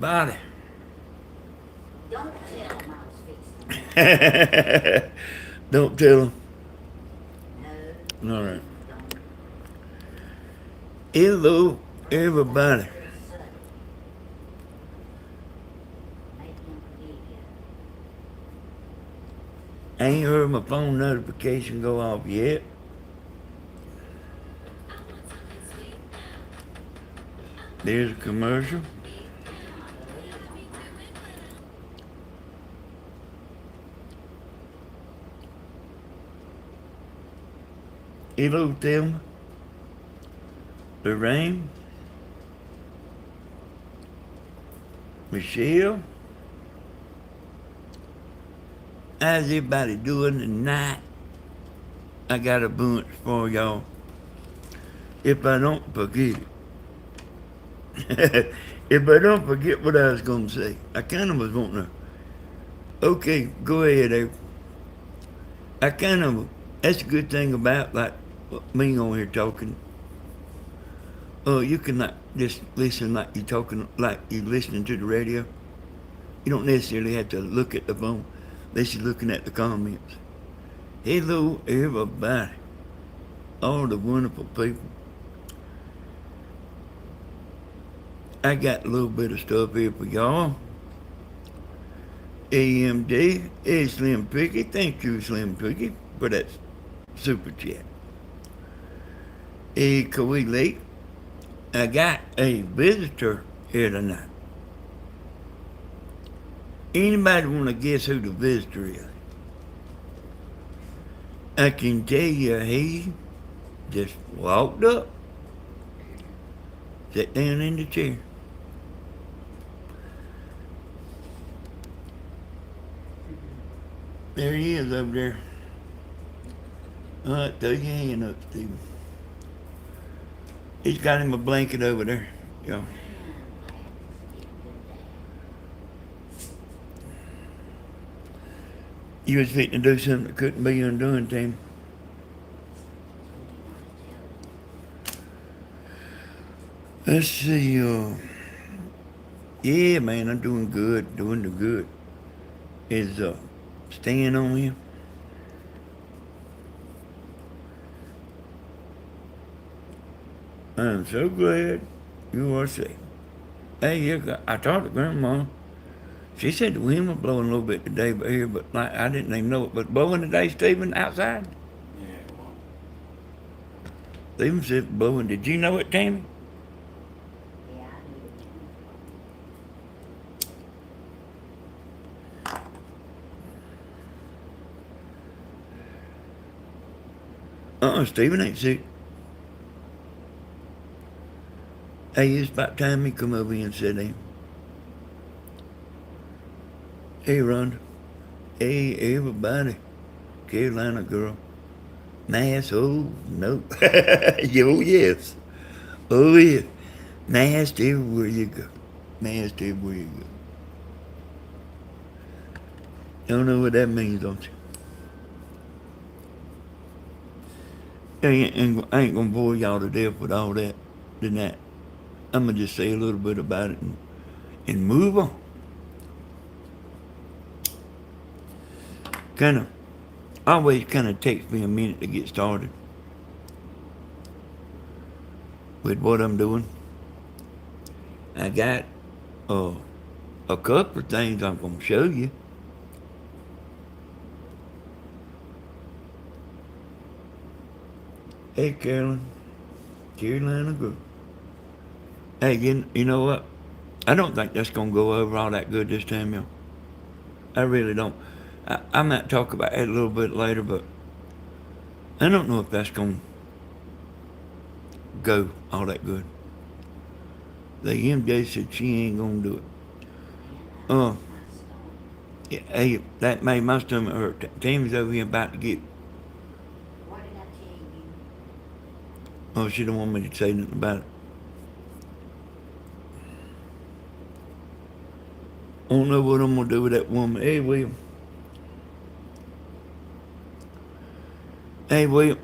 everybody. Don't tell him I was fixing. Don't tell them. No, All right. please don't. Hello, First of all, everybody. you're sudden. Make him forgive you. I ain't heard my phone notification go off yet. There's a commercial. Believe it or not. Hello, Thelma. Lorraine. Michelle. How's everybody doing tonight? I got a bunch for y'all. If I don't forget it. If I don't forget what I was going to say. I kind of was wanting to. Okay, go ahead, April. I kind of. That's a good thing about, like, me on here talking. Oh, you can, like, just listen like you're talking, like you're listening to the radio. You don't necessarily have to look at the phone unless you're looking at the comments. Hello, everybody. All the wonderful people. I got a little bit of stuff here for y'all. AMD, hey Slim Picky, thank you Slim Picky for that super chat. Hey Kawhi Lake, I got a visitor here tonight. Anybody want to guess who the visitor is? I can tell you he just walked up, sat down in the chair. There he is over there. All right, throw your hand up, Stephen. He's got him a blanket over there, y'all. You was fitting to do something that couldn't be undone, Tammy. Let's see, yeah, man, I'm doing good, doing the good. Is, staying on him. I'm so glad you are safe. Hey, yeah, I talked to Grandma. She said the wind was blowing a little bit today, but here, but like I didn't even know it was blowing today, Stephen, outside. Yeah, well, Stephen said it blowing. Did you know it, Tammy? Yeah, I knew Stephen ain't sick. Hey, it's about time he come over here and sit down. Hey, Rhonda. Hey, everybody. Carolina girl. Nice, oh, no. Oh, yes. Oh, yeah. Nasty everywhere you go. Nasty everywhere you go. Don't know what that means, don't you? I ain't gonna bore y'all to death with all that tonight. I'm gonna just say a little bit about it and move on. Always kind of takes me a minute to get started with what I'm doing. I got uh, a couple of things I'm gonna show you. Hey, Carolina girl. Hey, you know what? I don't think that's gonna go over all that good this time, y'all. I really don't. I might talk about it a little bit later, but I don't know if that's gonna go all that good. The MJ said she ain't gonna do it. Uh, yeah, hey, that made my stomach hurt. Tammy's over here about to get. What did I tell you? Oh, she don't want me to say nothing about it. I don't know what I'm gonna do with that woman. Hey, William. Hey, William.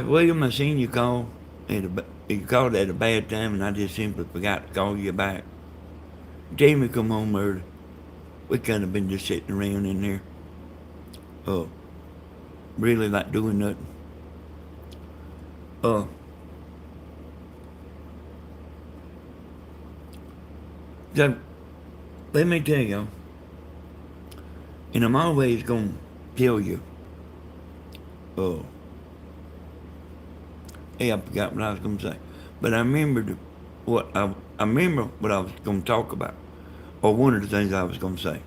William, I seen you call. You called at a bad time, and I just simply forgot to call you back. Jamie come home early. We kind of been just sitting around in there. Uh, really like doing nothing. Uh, so let me tell you, and I'm always gonna tell you. Uh, hey, I forgot what I was gonna say, but I remembered I remember what I was gonna talk about, or one of the things I was gonna say.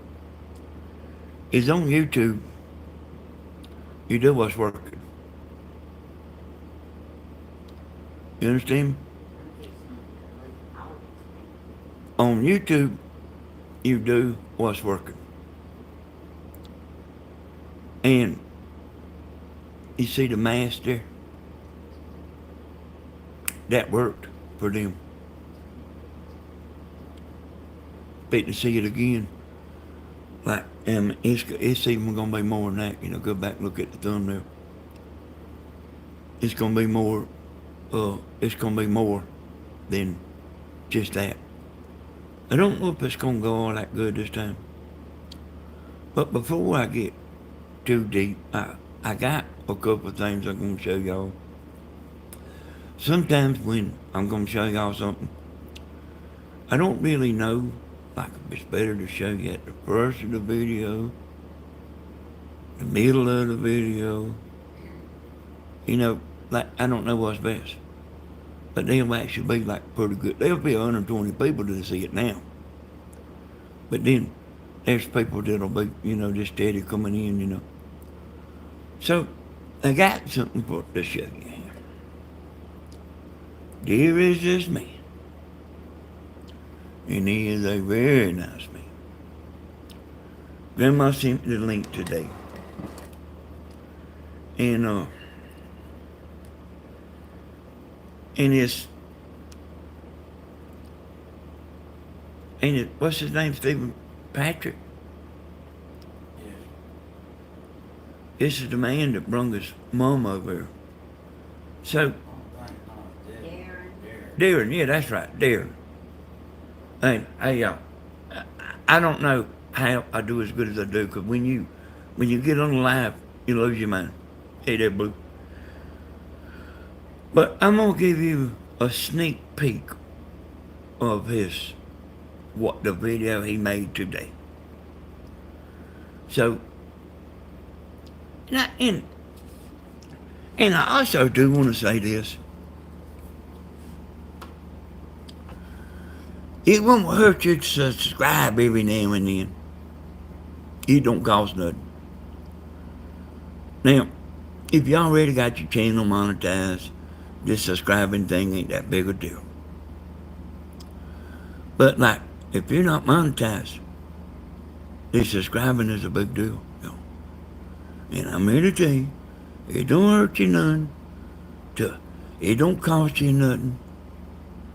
Is on YouTube. You do what's working. You understand me? I'm fixing to leave all this thing. On YouTube, you do what's working. And you see the master that worked for them. Expect to see it again. Like, and it's even gonna be more than that. You know, go back and look at the thumbnail. It's gonna be more. It's gonna be more than just that. I don't know if it's gonna go all that good this time. But before I get too deep, I got a couple of things I'm gonna show y'all. Sometimes when I'm gonna show y'all something, I don't really know. Like, if it's better to show you at the first of the video, the middle of the video. You know, like, I don't know what's best. But they'll actually be like pretty good. There'll be 120 people to see it now. But then there's people that'll be, you know, just steady coming in, you know. So I got something to show you here. There is this man. And he is a very nice man. Grandma sent me the link today. And what's his name, Stephen Patrick? Yes. This is the man that brung his mom over here. So, Darren, Darren, yeah, that's right, Darren. Hey, I don't know how I do as good as I do, because when you get on the live, you lose your mind. Hey there, Blue. But I'm gonna give you a sneak peek of the video he made today. So, and I also do want to say this. It won't hurt you to subscribe every now and then. It don't cost nothing. Now, if you already got your channel monetized, this subscribing thing ain't that big a deal. But like, if you're not monetized, this subscribing is a big deal. You know? And I'm here to tell you, it don't hurt you none. It don't cost you nothing.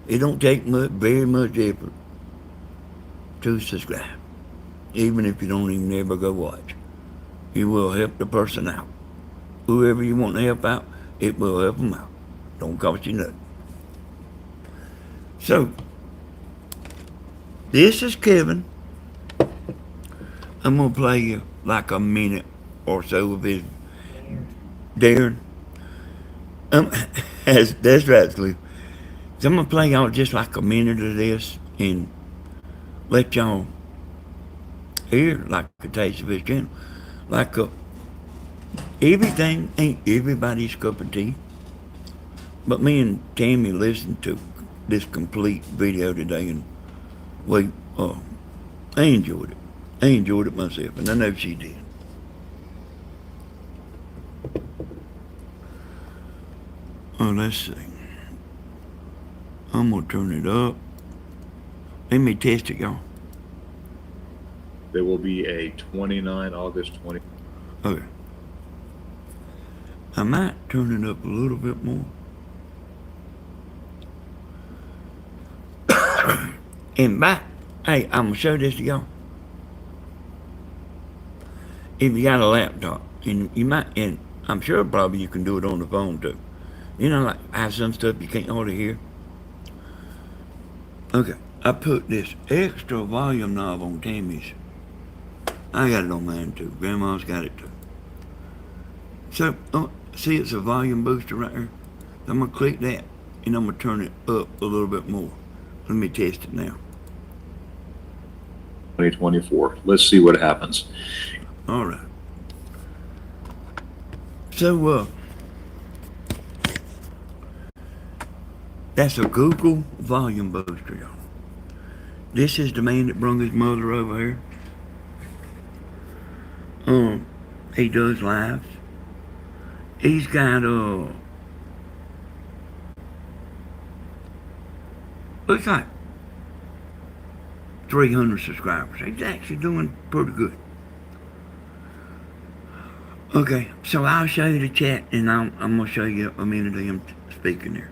It don't take very much effort to subscribe. Even if you don't even ever go watch. You will help the person out. Whoever you want to help out, it will help them out. Don't cost you nothing. So, this is Kevin. I'm going to play you like a minute or so of his Darren. That's right, Sleep. So I'm going to play y'all just like a minute of this and let y'all hear like a taste of his channel. Like everything ain't everybody's cup of tea. But me and Tammy listened to this complete video today, and I enjoyed it. I enjoyed it myself, and I know she did. Oh, let's see. I'm gonna turn it up. Let me test it, y'all. There will be a 29 August 20. Okay. I might turn it up a little bit more. Hey, I'm gonna show this to y'all. If you got a laptop, and you might, and I'm sure probably you can do it on the phone too. You know, like I have some stuff you can't hardly hear. Okay, I put this extra volume knob on Tammy's. I got it on mine too. Grandma's got it too. So, see, it's a volume booster right there. I'm gonna click that, and I'm gonna turn it up a little bit more. Let me test it now. 2024. Let's see what happens. All right. So, that's a Google volume booster, y'all. This is the man that brung his mother over here. He does lives. He's got looks like 300 subscribers. He's actually doing pretty good. Okay, so I'll show you the chat, and I'm gonna show you a minute of him speaking there.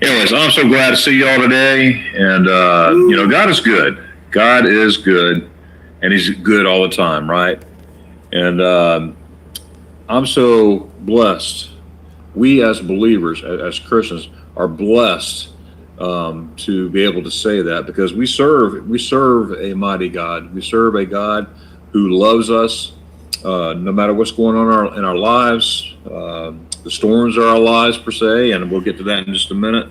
Anyways, I'm so glad to see y'all today. And, God is good. God is good. And he's good all the time, right? And I'm so blessed. We as believers, as Christians, are blessed to be able to say that, because we serve a mighty God. We serve a God who loves us no matter what's going on in our lives, the storms of our lives per se, and we'll get to that in just a minute.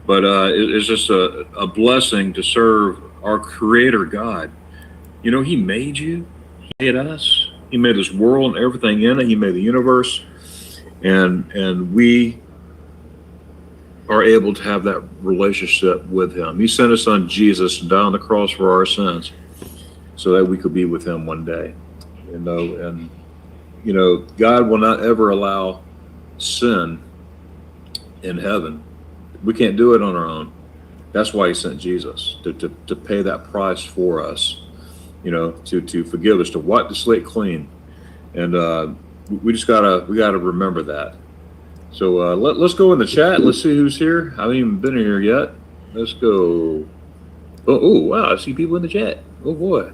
But it's just a blessing to serve our Creator God. You know, He made you, He made us, He made this world and everything in it. He made the universe, and we are able to have that relationship with Him. He sent His Son Jesus to die on the cross for our sins, so that we could be with Him one day. And God will not ever allow sin in heaven. We can't do it on our own. That's why He sent Jesus to pay that price for us. To forgive us, to wipe the slate clean, and we gotta remember that. So let's go in the chat. Let's see who's here. I haven't even been here yet. Let's go. Oh wow! I see people in the chat. Oh boy!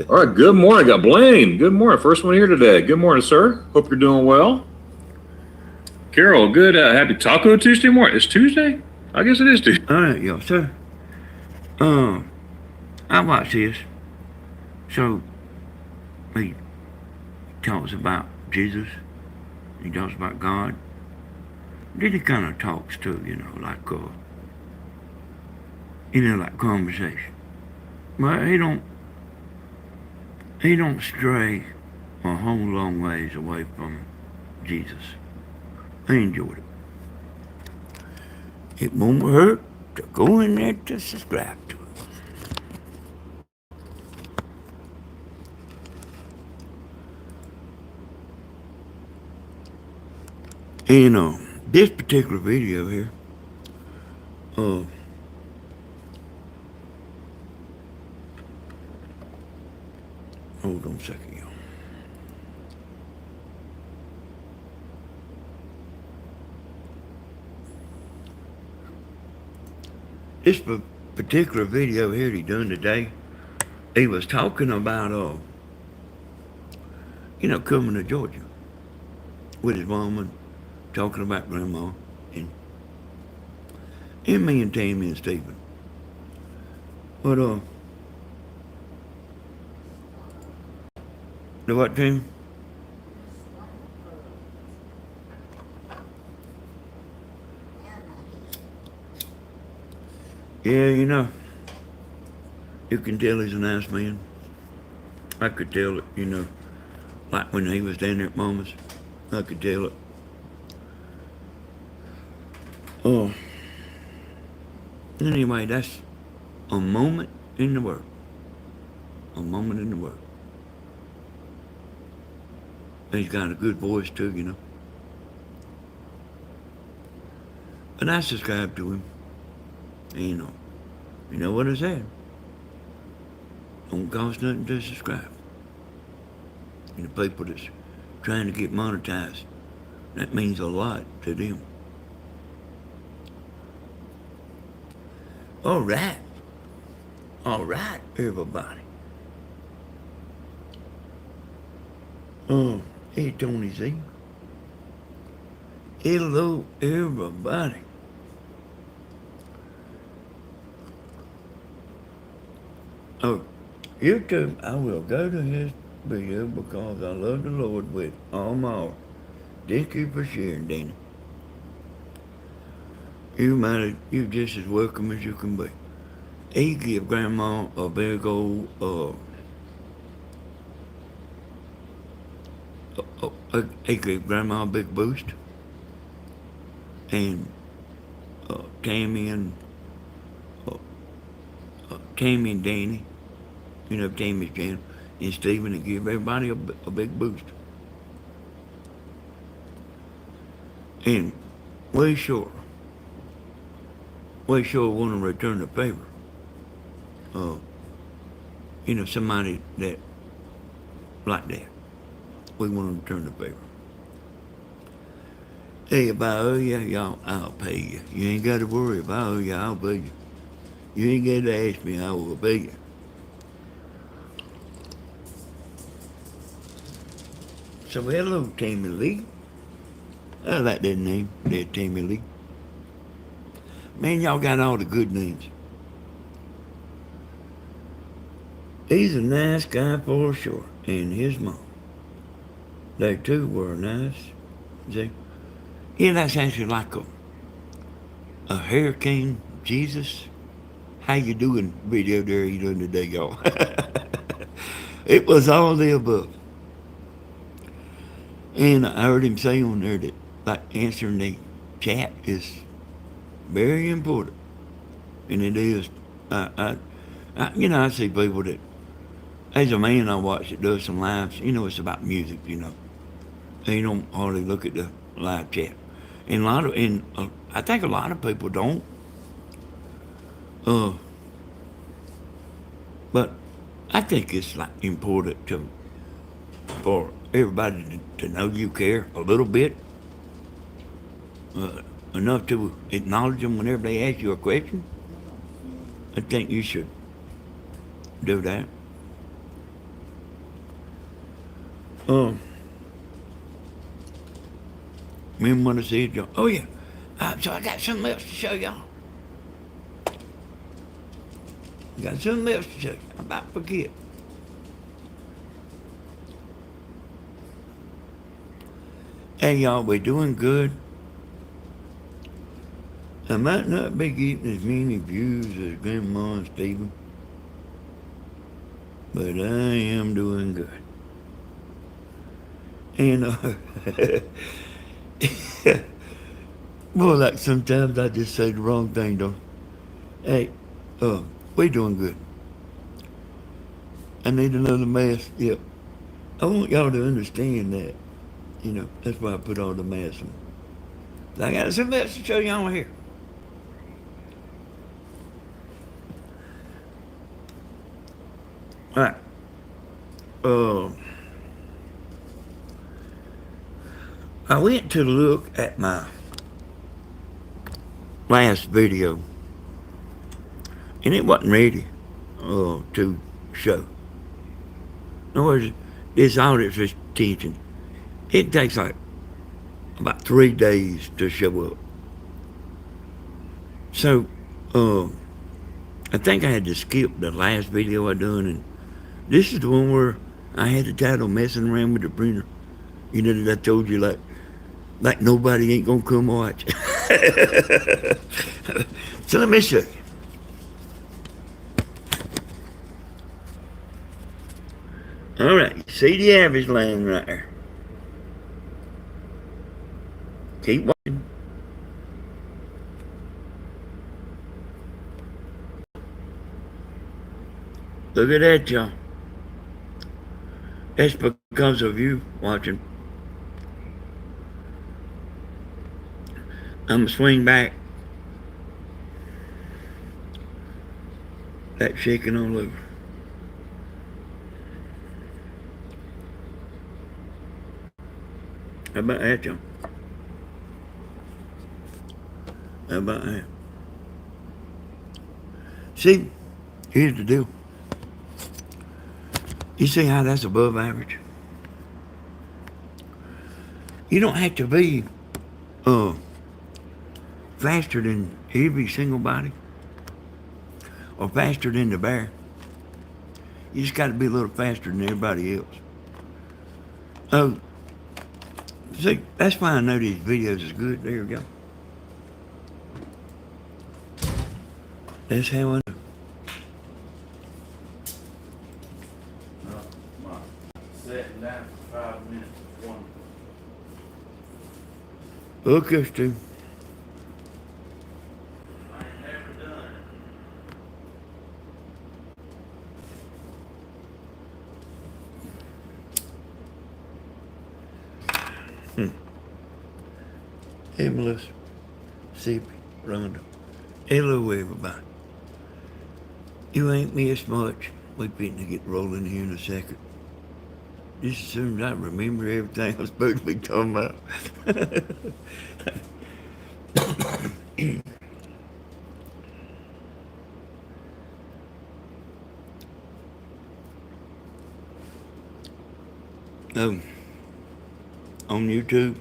All right. Good morning. Got Blaine. Good morning. First one here today. Good morning, sir. Hope you're doing well. Carol, good. Happy Taco Tuesday morning. It's Tuesday. I guess it is Tuesday. All right, y'all. So, I watched this. So, he talks about Jesus. He talks about God. Then he kind of talks too, like like conversation. But he don't stray a whole long ways away from Jesus. I enjoyed it. It won't hurt to go in there to subscribe to it. And this particular video here, hold on a second, y'all. This particular video here he done today, he was talking about, coming to Georgia with his mom and talking about Grandma and me and Tammy and Stephen. But, the what, Tammy? Yeah, you can tell he's a nice man. I could tell it, like when he was down there at Mama's. I could tell it. Oh. Anyway, that's a moment in the Word. A moment in the Word. He's got a good voice too, And I subscribe to him. And, you know what I said? Don't cost nothing to subscribe. And the people that's trying to get monetized, that means a lot to them. All right, everybody. Hey, Tony Z. Hello, everybody. Oh, YouTube, I will go to his video because I love the Lord with all my heart. Thank you for sharing, Danny. You just as welcome as you can be. He give Grandma a big old, he gave Grandma a big boost, and Tammy and uh, Tammy and Danny, Tammy's channel, and Stephen, to give everybody a big boost. And we sure, we sure want to return the favor. Uh, somebody that like that. We want to return the favor. Hey, if I owe you, y'all, I'll pay you. You ain't got to worry. If I owe you, I'll pay you. You ain't got to ask me, I will pay you. So hello, Tammy Lee. I like that name, that Tammy Lee. Man, y'all got all the good names. He's a nice guy for sure, and his mom. They too were nice. See? Yeah, that's actually like a hurricane Jesus. How you doing video there you doing today, y'all? It was all the above. And I heard him say on there that like answering the chat is very important. And it is. I see people that, as a man I watch that does some lives, it's about music, They don't hardly look at the live chat. And I think a lot of people don't. But I think it's like important for everybody to know you care a little bit, enough to acknowledge them whenever they ask you a question. I think you should do that. Remember when I said, y'all, oh yeah, so I got something else to show y'all. Got something else to show you. I'm about to forget. Hey y'all, we doing good. I might not be getting as many views as Grandma and Stephen, but I am doing good. And well, like sometimes I just say the wrong thing, don't I? Hey, we doing good. I need another mask. Yep. I want y'all to understand that. That's why I put all the masks on. I got some else to show y'all here. All right. I went to look at my last video, and it wasn't ready to show. In other words, this audience's attention, it takes like about 3 days to show up. So, I think I had to skip the last video I done, and this is the one where I had the title "Messing Around with the Printer." That I told you, like nobody ain't gonna come watch. So let me show you. All right, see the average line right there. Keep watching. Look at that, y'all. That's because of you watching. I'm gonna swing back. That shaking all over. How about that, y'all? How about that? See, here's the deal. You see how that's above average? You don't have to be faster than every single body or faster than the bear. You just got to be a little faster than everybody else. Oh, see, that's why I know these videos is good. There we go. That's how I know. My sitting down for 5 minutes is one. Okay, Stu. I ain't never done Hey, Melissa, Sippy, Rhonda. Hello, everybody. You ain't missed much. We fitting to get rolling here in a second. Just as soon as I remember everything I'm supposed to be talking about. On YouTube,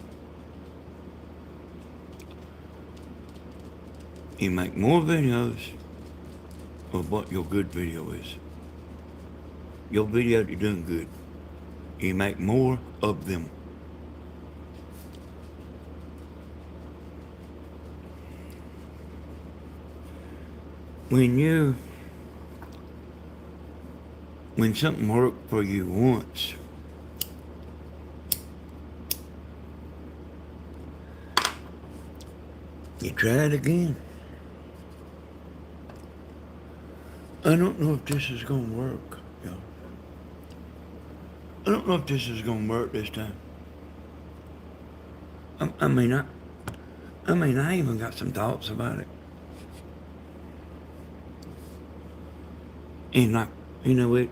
you make more videos of what your good video is. Your video, you're doing good. You make more of them. When something worked for you once, you try it again. I don't know if this is gonna work, y'all. I don't know if this is gonna work this time. I mean, I even got some thoughts about it. And like, you know what?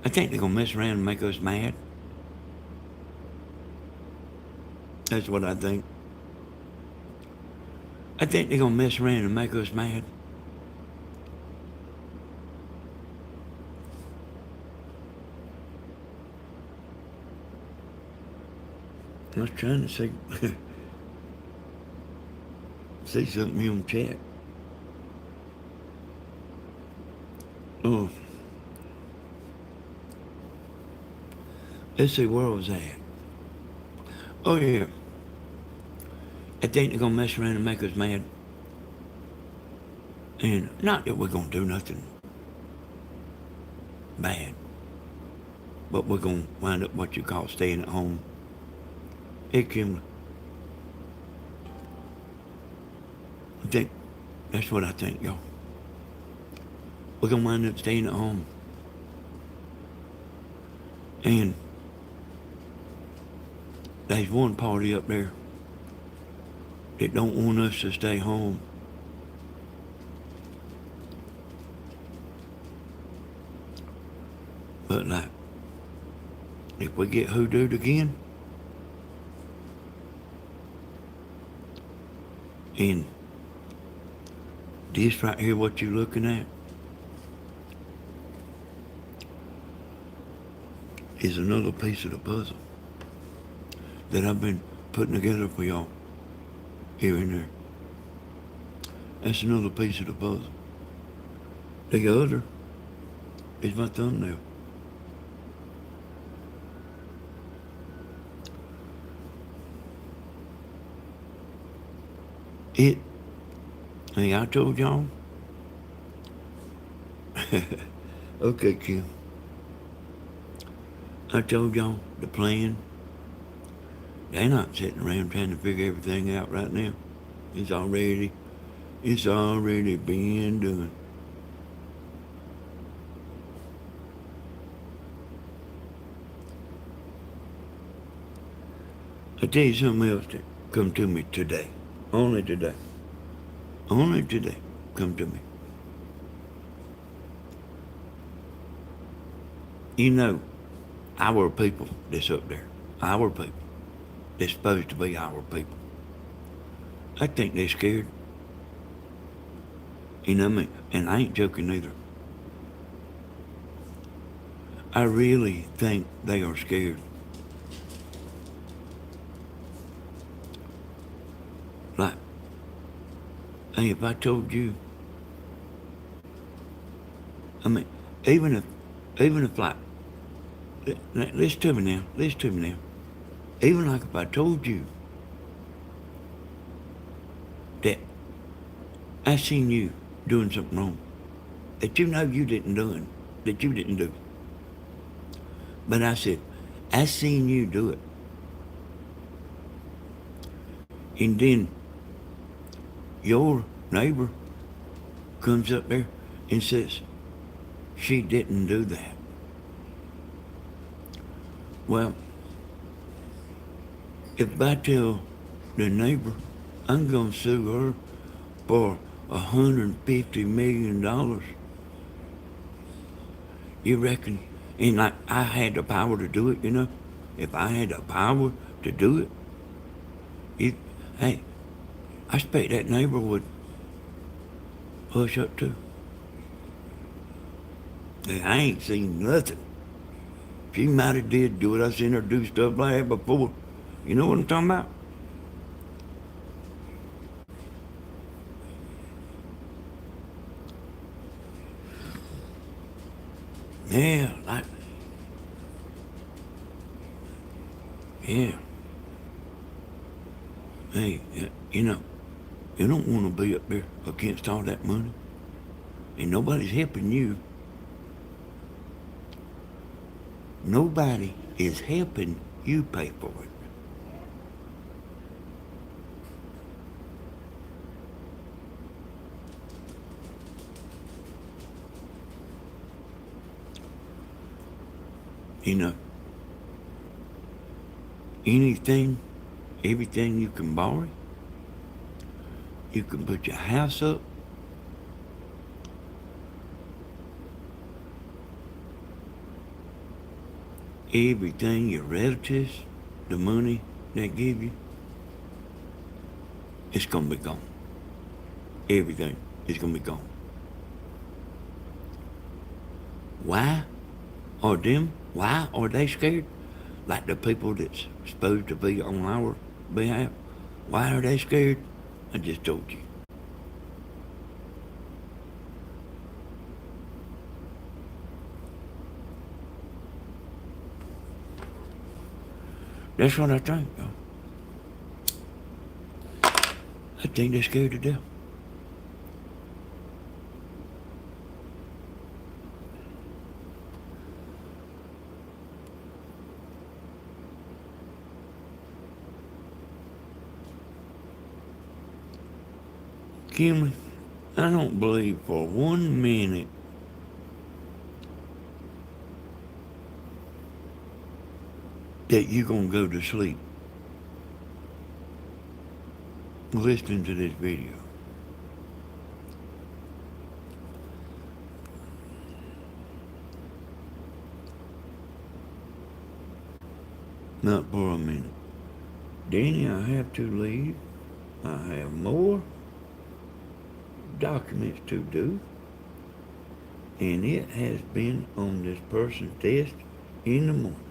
I think they're gonna mess around and make us mad. That's what I think. I think they're gonna mess around and make us mad. I was trying to say, say something here on chat. Oh. Let's see, where was that? Oh, yeah. I think they're gonna mess around and make us mad. And not that we're gonna do nothing bad, but we're gonna wind up what you call staying at home. Hey, Kimberly. I think that's what I think, y'all. We're gonna wind up staying at home. And there's one party up there that don't want us to stay home. But like, if we get hoodooed again, and this right here, what you're looking at, is another piece of the puzzle that I've been putting together for y'all here and there. That's another piece of the puzzle. The other is my thumbnail. Hey, I told y'all. Okay, Kim. I told y'all the plan. They're not sitting around trying to figure everything out right now. It's already being done. I'll tell you something else that come to me today. Only today. Only today come to me. You know, our people that's up there, our people, they're supposed to be our people. I think they're scared. You know what I mean? And I ain't joking either. I really think they are scared. Like, hey, if I told you, I mean, even if like, listen to me now, listen to me now. Even like if I told you that I seen you doing something wrong, that you know you didn't do, that you didn't do, but I said, I seen you do it, and then your neighbor comes up there and says, she didn't do that. Well, if I tell the neighbor I'm going to sue her for $150 million, you reckon? And like I had the power to do it, you know? If I had the power to do it, hey, I expect that neighbor would hush up too. Hey, I ain't seen nothing. She might have did do it. I seen her do stuff like that before. You know what I'm talking about? Yeah, like, yeah. Hey, you know, you don't want to be up there against all that money. And nobody's helping you. Nobody is helping you pay for it. You know, anything, everything you can borrow, you can put your house up. Everything your relatives, the money they give you, it's gonna be gone. Everything is gonna be gone. Why are they scared? Like the people that's supposed to be on our behalf. Why are they scared? I just told you. That's what I think, though. I think they're scared to death. Kimberly, I don't believe for 1 minute that you're gonna go to sleep listening to this video. Not for a minute. Danny, I have to leave. I have more documents to do, and it has been on this person's desk in the morning.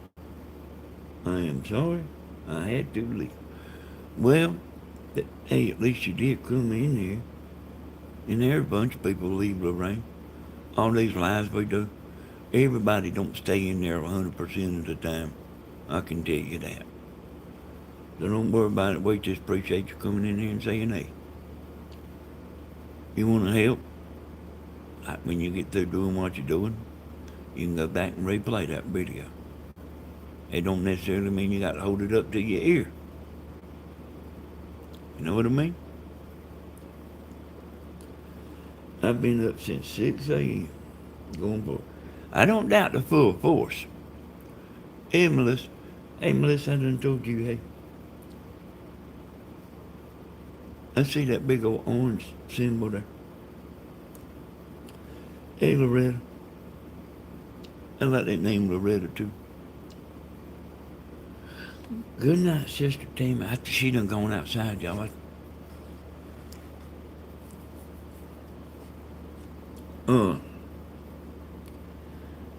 I am sorry I had to leave. Well, hey, at least you did come in here, and there are a bunch of people leave Lorraine. All these lives we do, everybody don't stay in there 100% of the time. I can tell you that. So don't worry about it. We just appreciate you coming in here and saying, hey, you want to help? Like when you get through doing what you're doing, you can go back and replay that video. It don't necessarily mean you got to hold it up to your ear. You know what I mean? I've been up since 6 a.m. going for it. I don't doubt the full force. Hey, Melissa, I done told you, hey, I see that big old orange symbol there. Hey, Loretta. I like that name, Loretta, too. Good night, Sister Tammy. After she done gone outside, y'all.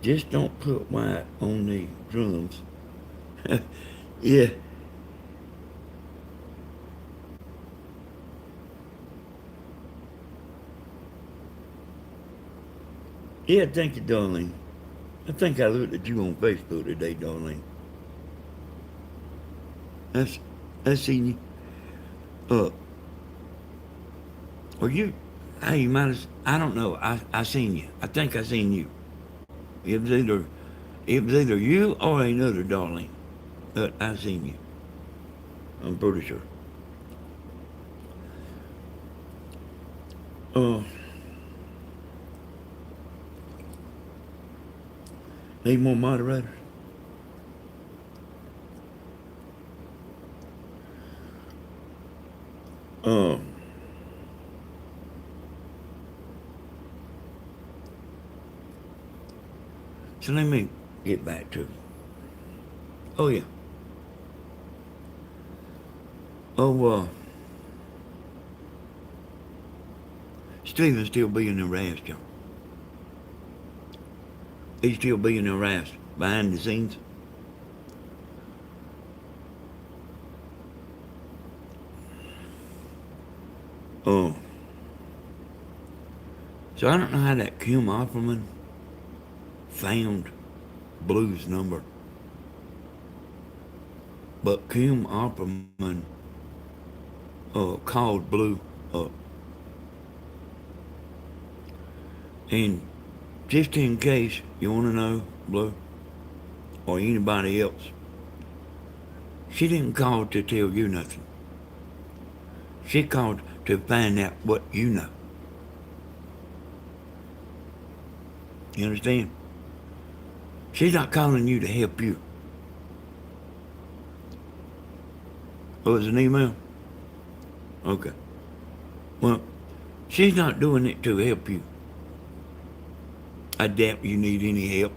Just don't put white on the drums. Yeah. Yeah, thank you, Darlene. I think I looked at you on Facebook today, Darlene. That's I seen you. Uh, or you? Hey, you might have. I don't know. I seen you. I think I seen you. It was either you or another Darlene. But I seen you. I'm pretty sure. Uh, need more moderators? Um, so let me get back to. Oh yeah. Oh, Stephen's still being harassed, y'all. He's still being harassed behind the scenes. Oh, so I don't know how that Kim Opperman found Blue's number, but Kim Opperman called Blue up, and just in case you want to know, Blue, or anybody else, she didn't call to tell you nothing. She called to find out what you know. You understand? She's not calling you to help you. Oh, it's an email? Okay. Well, she's not doing it to help you. I doubt you need any help.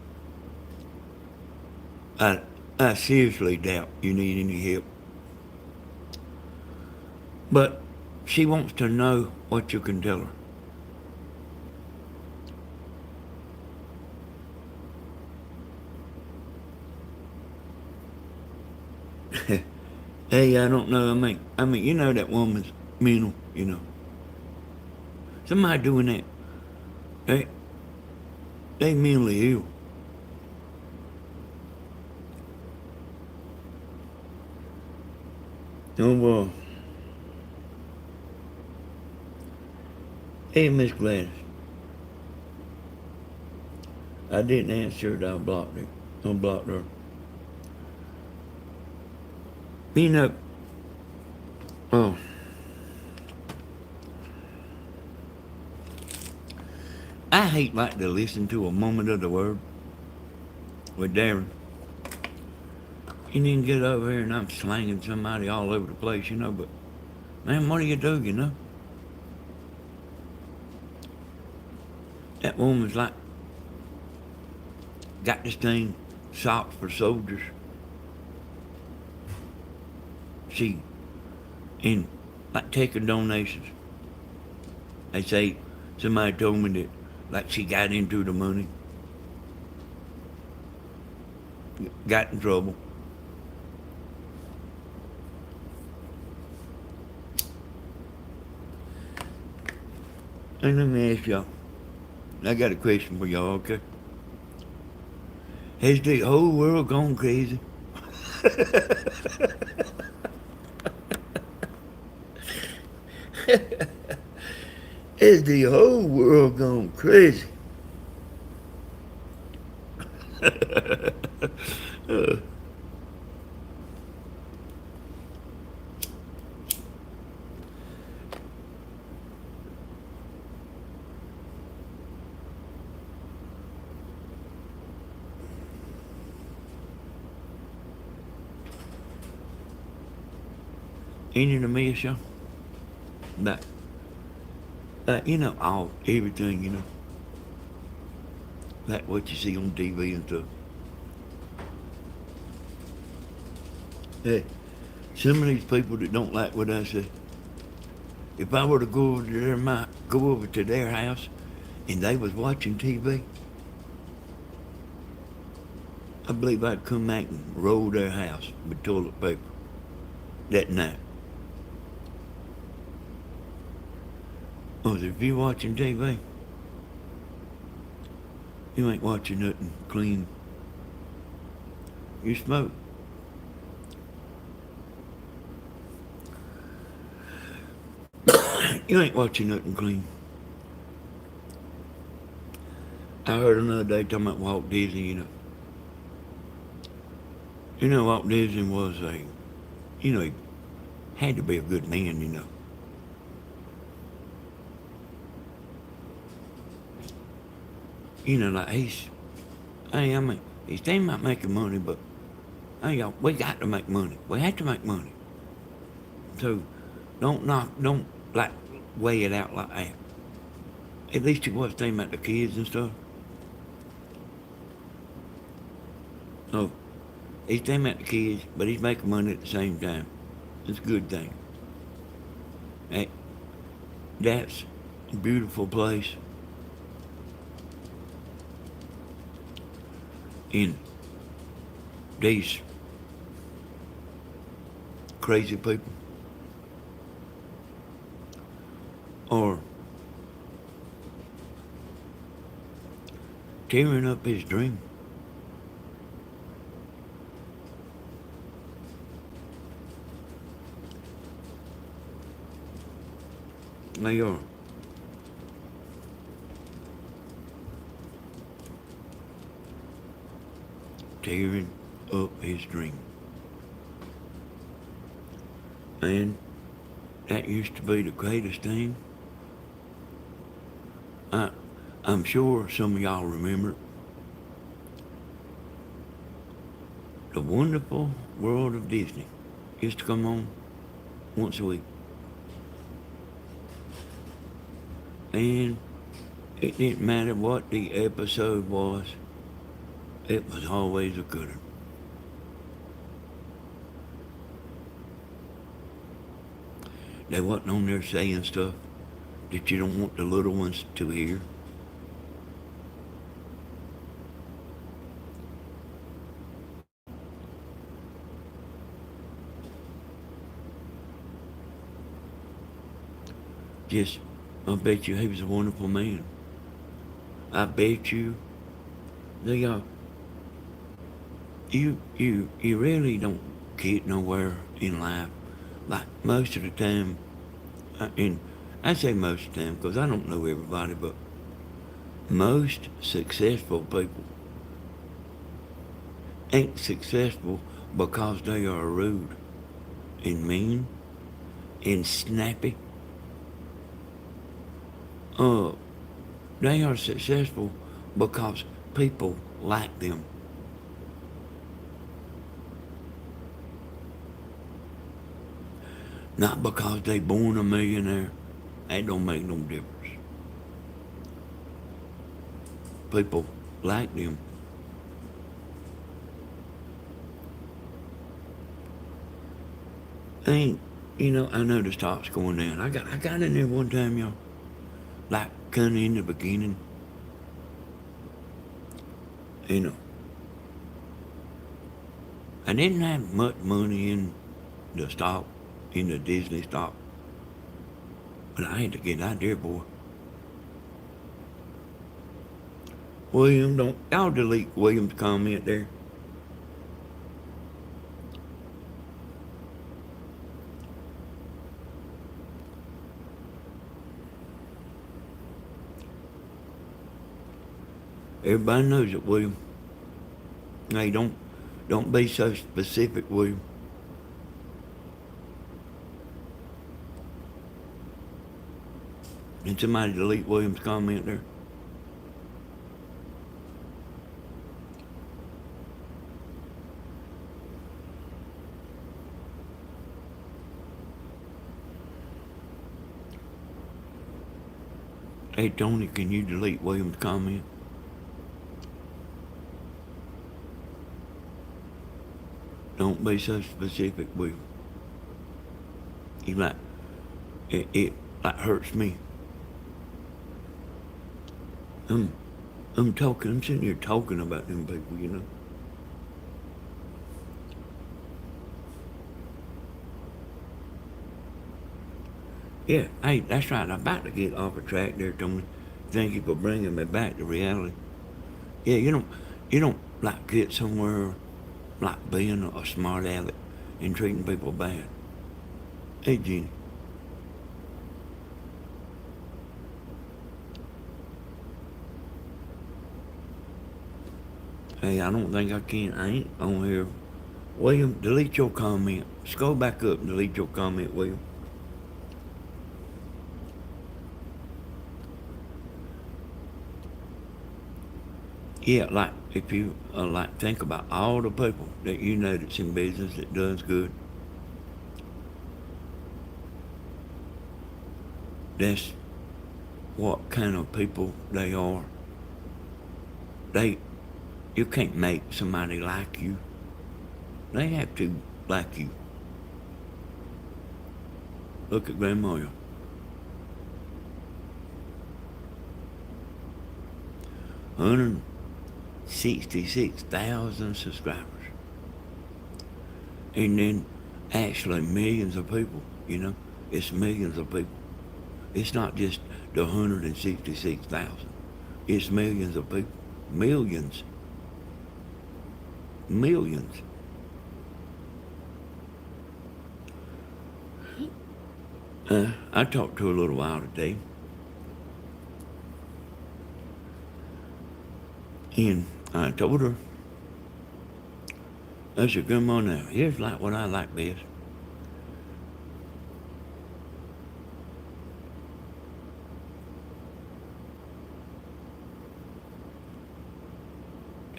I seriously doubt you need any help. But she wants to know what you can tell her. Hey, I don't know. I mean, you know that woman's mental. You know, somebody doing that, they they mentally ill. Oh, hey, Miss Gladys, I didn't answer it. I blocked her. Unblocked her. You know, oh, I hate like to listen to a moment of the word with Darren. And then get over here and I'm slanging somebody all over the place, you know, but man, what do? You know? That woman's like got this thing, socks for soldiers. She and like taking donations. They say somebody told me that like she got into the money, got in trouble. And let me ask y'all, I got a question for y'all, okay? Has the whole world gone crazy? Has the whole world gone crazy? Ain't it amazing, y'all? That, you know, everything, you know, like what you see on TV and stuff. Hey, some of these people that don't like what I say, if I were to go over to their house and they was watching TV, I believe I'd come back and roll their house with toilet paper that night. Oh, if you're watching TV, You ain't watching nothing clean. You smoke. You ain't watching nothing clean. I heard another day talking about Walt Disney, you know. You know, Walt Disney was he had to be a good man, you know. You know, like hey, I mean, he's thinking about making money, but hey, y'all, we got to make money. We have to make money. So don't like weigh it out like that. At least he was thinking about the kids and stuff. So he's thinking about the kids, but he's making money at the same time. It's a good thing. Hey, that's a beautiful place. And these crazy people are tearing up his dream. They are. Tearing up his dream. And that used to be the greatest thing. I'm sure some of y'all remember the wonderful world of Disney. Used to come on once a week. And it didn't matter what the episode was, it was always a good one. They wasn't on there saying stuff that you don't want the little ones to hear. Just, I bet you he was a wonderful man. I bet you they you really don't get nowhere in life. Like most of the time, and I say most of the time because I don't know everybody, but most successful people ain't successful because they are rude and mean and snappy. They are successful because people like them. Not because they born a millionaire. That don't make no difference. People like them. And, I know the stock's going down. I got in there one time, y'all. Like, kind of in the beginning. I didn't have much money in the stock, in the Disney stock. But I had to get out there, boy. William, don't y'all delete William's comment there. Everybody knows it, William. Hey, don't be so specific, William. Did somebody delete William's comment there? Hey, Tony, can you delete William's comment? Don't be so specific, William. It like hurts me. I'm sitting here talking about them people. Yeah, hey, that's right. I'm about to get off the track there, Tony. Thank you for bringing me back to reality. Yeah, you don't like get somewhere like being a smart aleck and treating people bad. Hey, Jenny. Hey, I don't think I can. I ain't on here. William, delete your comment. Scroll back up and delete your comment, William. Yeah, like if you like think about all the people that you know that's in business that does good. That's what kind of people they are. They, you can't make somebody like you. They have to like you. Look at Grandma. 166,000 subscribers. And then actually millions of people, you know. It's millions of people. It's not just the 166,000. It's millions of people. Millions. Millions. I talked to her a little while today. And I told her, I said, Grandma, now, here's like what I like best.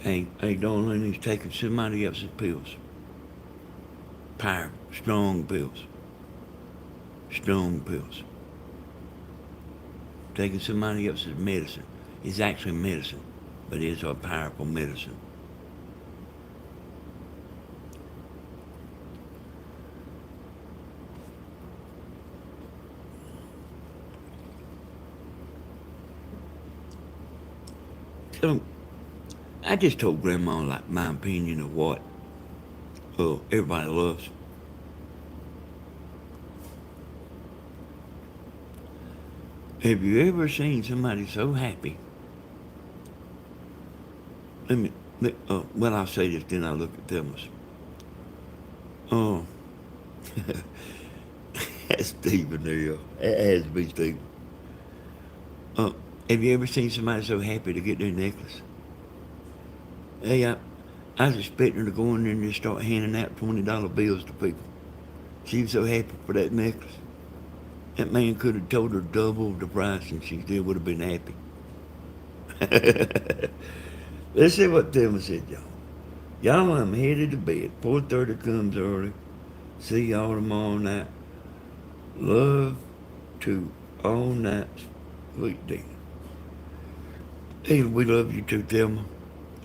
Hey, darling, he's taking somebody else's pills. Power, strong pills. Strong pills. Taking somebody else's medicine. It's actually medicine, but it's a powerful medicine. So, I just told Grandma like my opinion of what everybody loves. Have you ever seen somebody so happy? Well, I'll say this, then I'll look at Thomas. Oh, that's Stephen there. It has to be Stephen. Uh, have you ever seen somebody so happy to get their necklace? Hey, I was expecting her to go in there and just start handing out $20 bills to people. She was so happy for that necklace. That man could have told her double the price and she still would have been happy. Let's see what Thelma said, y'all. Y'all, I'm headed to bed. 4:30 comes early. See y'all tomorrow night. Love to all nights. Sweet Dina. Hey, we love you too, Thelma.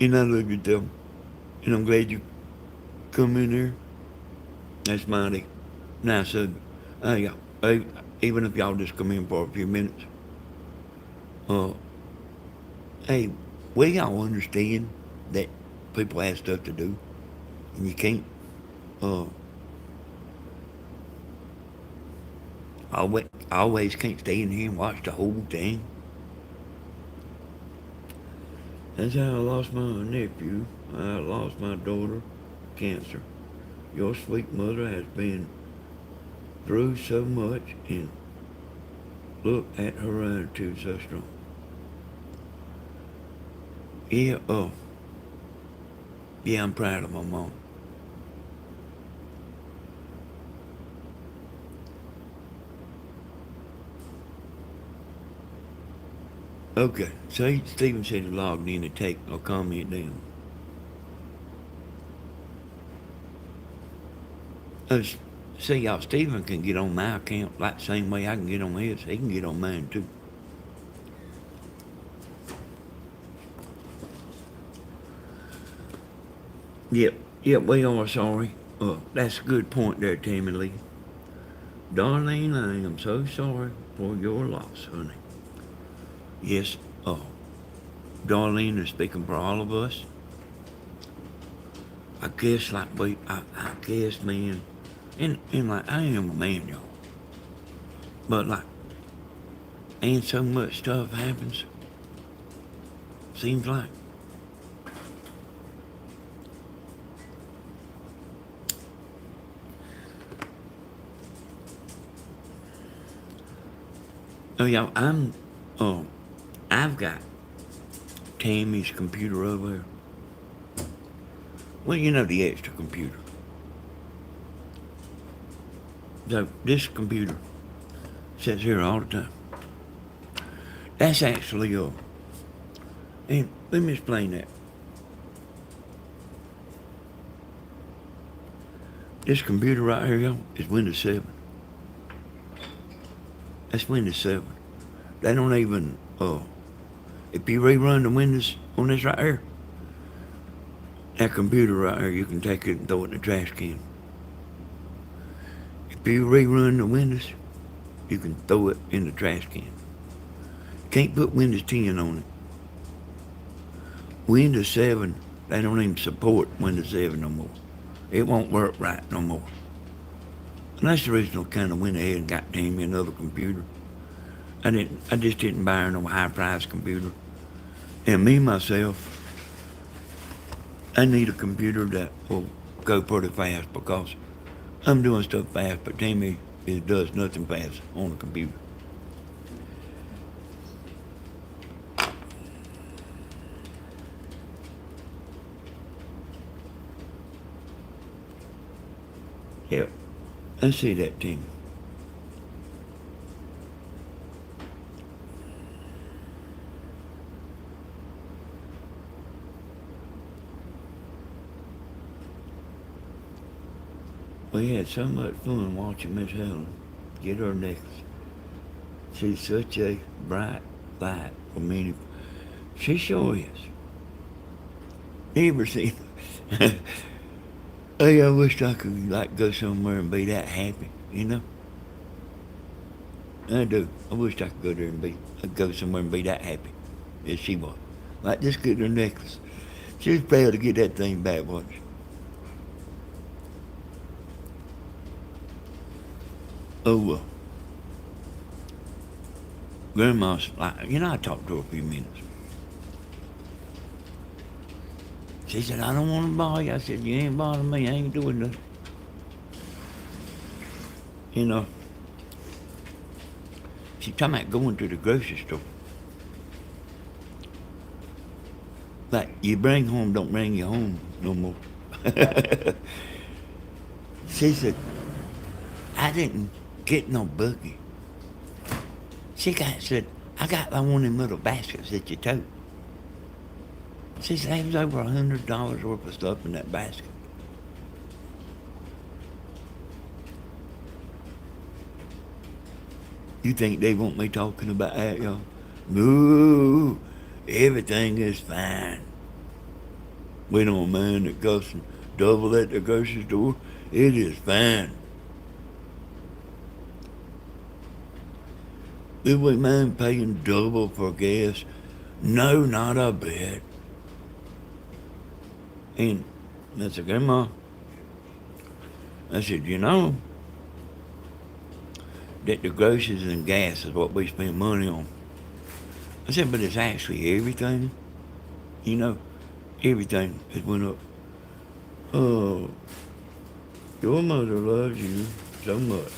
And I love you, Thelma. And I'm glad you come in here. That's mighty nice of you. Yeah, hey, even if y'all just come in for a few minutes. Uh, hey, we y'all understand that people have stuff to do, and you can't uh, always can't stay in here and watch the whole thing. That's how I lost my nephew. I lost my daughter, cancer. Your sweet mother has been through so much, and look at her attitude so strong. Yeah, yeah, I'm proud of my mom. Okay, so Stephen said he logged in to take a comment down. Uh, See, y'all, Stephen can get on my account like the same way I can get on his. He can get on mine too. Yep, we are sorry. That's a good point there, Tammy Lee. Darlene, I am so sorry for your loss, honey. Yes, Darlene is speaking for all of us. I guess I guess, man, and like I am a man, y'all. But like, ain't so much stuff happens. Seems like Oh, yeah, I've got Tammy's computer over there. Well, you know, the extra computer. So this computer sits here all the time. That's actually and let me explain that. This computer right here, y'all, is Windows 7. That's Windows 7. They don't even, if you rerun the Windows on this right here, that computer right here, you can take it and throw it in the trash can. If you rerun the Windows, you can throw it in the trash can. Can't put Windows 10 on it. Windows 7, they don't even support Windows 7 no more. It won't work right no more. And that's the reason I kind of went ahead and got Tammy another computer. I just didn't buy her no high-priced computer. And me, myself, I need a computer that will go pretty fast because I'm doing stuff fast, but Tammy does nothing fast on a computer. Yep, I see that, Tammy. We had so much fun watching Miss Helen get her necklace. She's such a bright light for many. She sure is. You ever seen? Hey, I wish I could like go somewhere and be that happy, you know? I do. I wish I could go there and go somewhere and be that happy as she was. Like just getting her necklace. She was proud to get that thing back, wasn't she? Oh, well. Grandma's like, I talked to her a few minutes. She said, I don't want to bother you. I said, you ain't bothering me. I ain't doing nothing. You know, she's talking about going to the grocery store. Like, you bring home, don't bring you home no more. She said, I didn't get no buggy. She said, I got one of them little baskets that you tote. She said, there was over $100 worth of stuff in that basket. You think they want me talking about that, y'all? No, everything is fine. We don't mind it costing double at the grocery store. It is fine. Do we mind paying double for gas? No, not a bit. And I said, Grandma, I said, that the groceries and gas is what we spend money on. I said, but it's actually everything. Everything has went up. Oh, your mother loves you so much.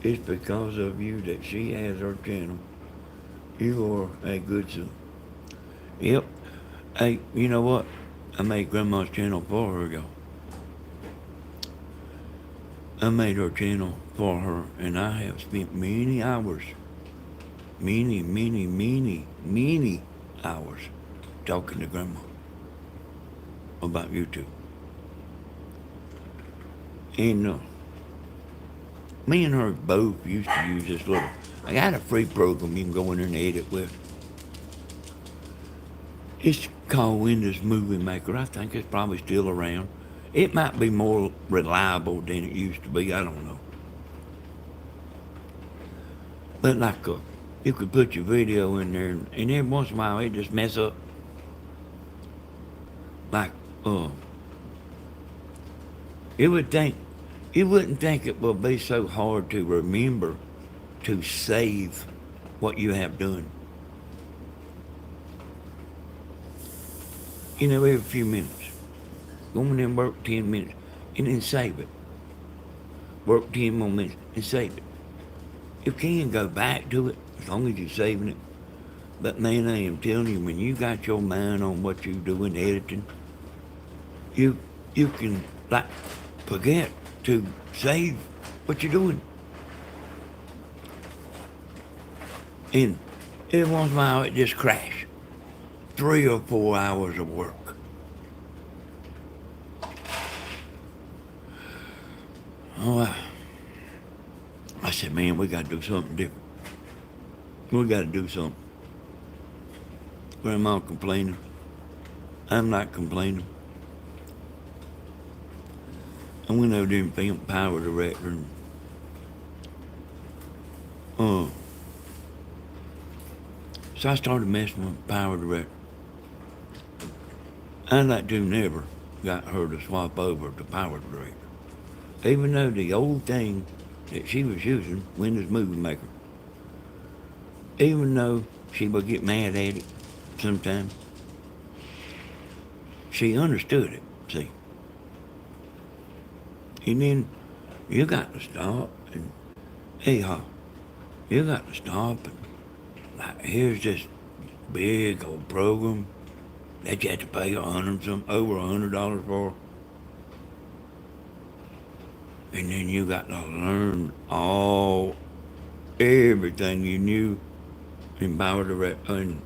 It's because of you that she has her channel. You are a good son. Yep. Hey, you know what? I made Grandma's channel for her, y'all. I made her channel for her, and I have spent many hours, many hours talking to Grandma about YouTube. And me and her both used to use this little, I got a free program you can go in there and edit with. It's called Windows Movie Maker. I think it's probably still around. It might be more reliable than it used to be. I don't know. But like, you could put your video in there, and every once in a while it just mess up. Like, you wouldn't think it would be so hard to remember to save what you have done. Every few minutes. Go in there and work 10 minutes and then save it. Work 10 more minutes and save it. You can go back to it, as long as you're saving it. But man, I am telling you, when you got your mind on what you doing editing, you can like forget to save what you're doing. And every once in a while it just crash. 3 or 4 hours of work. Oh, I said, man, we got to do something different. We got to do something. Grandma complaining. I'm not complaining. I went over there and filmed Power Director. And, so I started messing with Power Director. I like to never got her to swap over to Power Director. Even though the old thing that she was using, Windows Movie Maker, even though she would get mad at it sometimes, she understood it, see. And then you got to stop and, hey, you got to stop and, like, here's this big old program that you have to pay over $100 for. And then you got to learn everything you knew in Power Director and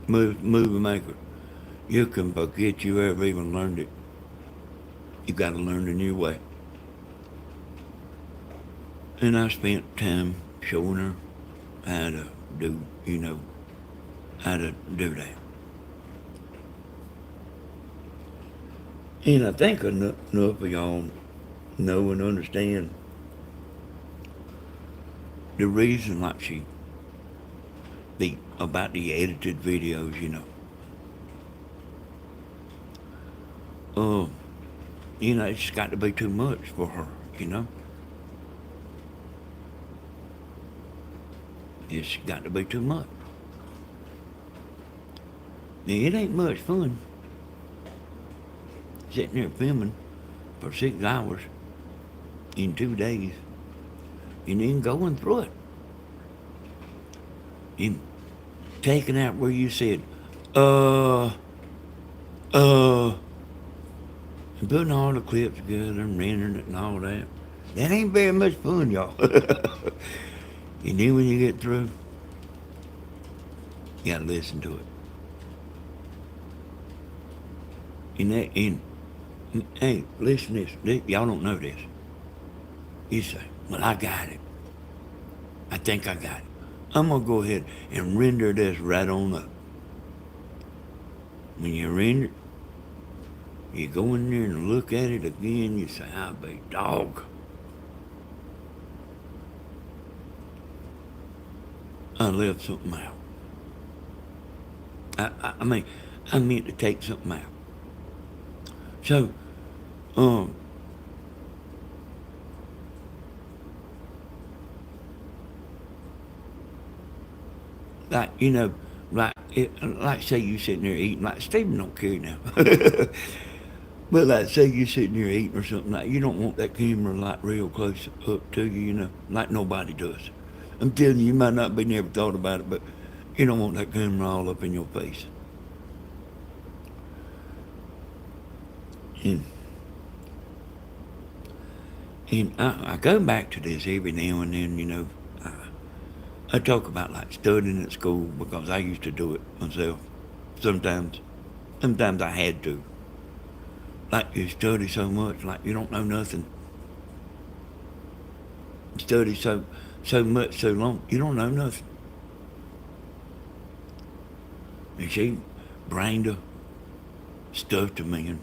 Movie Maker. You can forget you ever even learned it. You got to learn the new way. And I spent time showing her how to do, how to do that. And I think enough of y'all know and understand the reason, like about the edited videos, it's got to be too much for her, It's got to be too much. Now, it ain't much fun sitting there filming for 6 hours in 2 days and then going through it and taking out where you said, and putting all the clips together and rendering it and all that. That ain't very much fun, y'all. And then when you get through, you gotta listen to it. And hey, listen to this. Y'all don't know this. You say, well, I got it. I think I got it. I'm gonna go ahead and render this right on up. When you render, you go in there and look at it again, you say, I'll be dog. I left something out. I mean, I meant to take something out. So, like say you sitting there eating, like Stephen don't care now. But like say you sitting there eating or something, like you don't want that camera like real close up to you, like nobody does. I'm telling you, you might not be never thought about it, but you don't want that camera all up in your face. And I go back to this every now and then, I talk about like studying at school because I used to do it myself sometimes. Sometimes I had to. Like you study so much, like you don't know nothing. Study so much, so long, you don't know nothing. And she brained her stuff to me and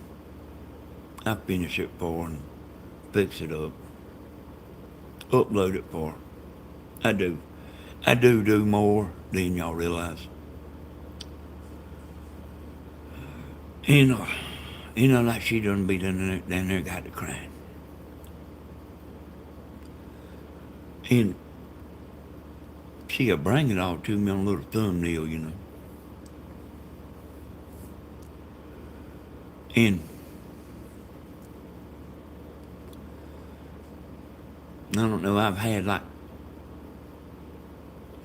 I finish it for her and fix it up. Upload it for her. I do more than y'all realize. Like she done be down there got to crying. And she'll bring it all to me on a little thumbnail, And I don't know, I've had like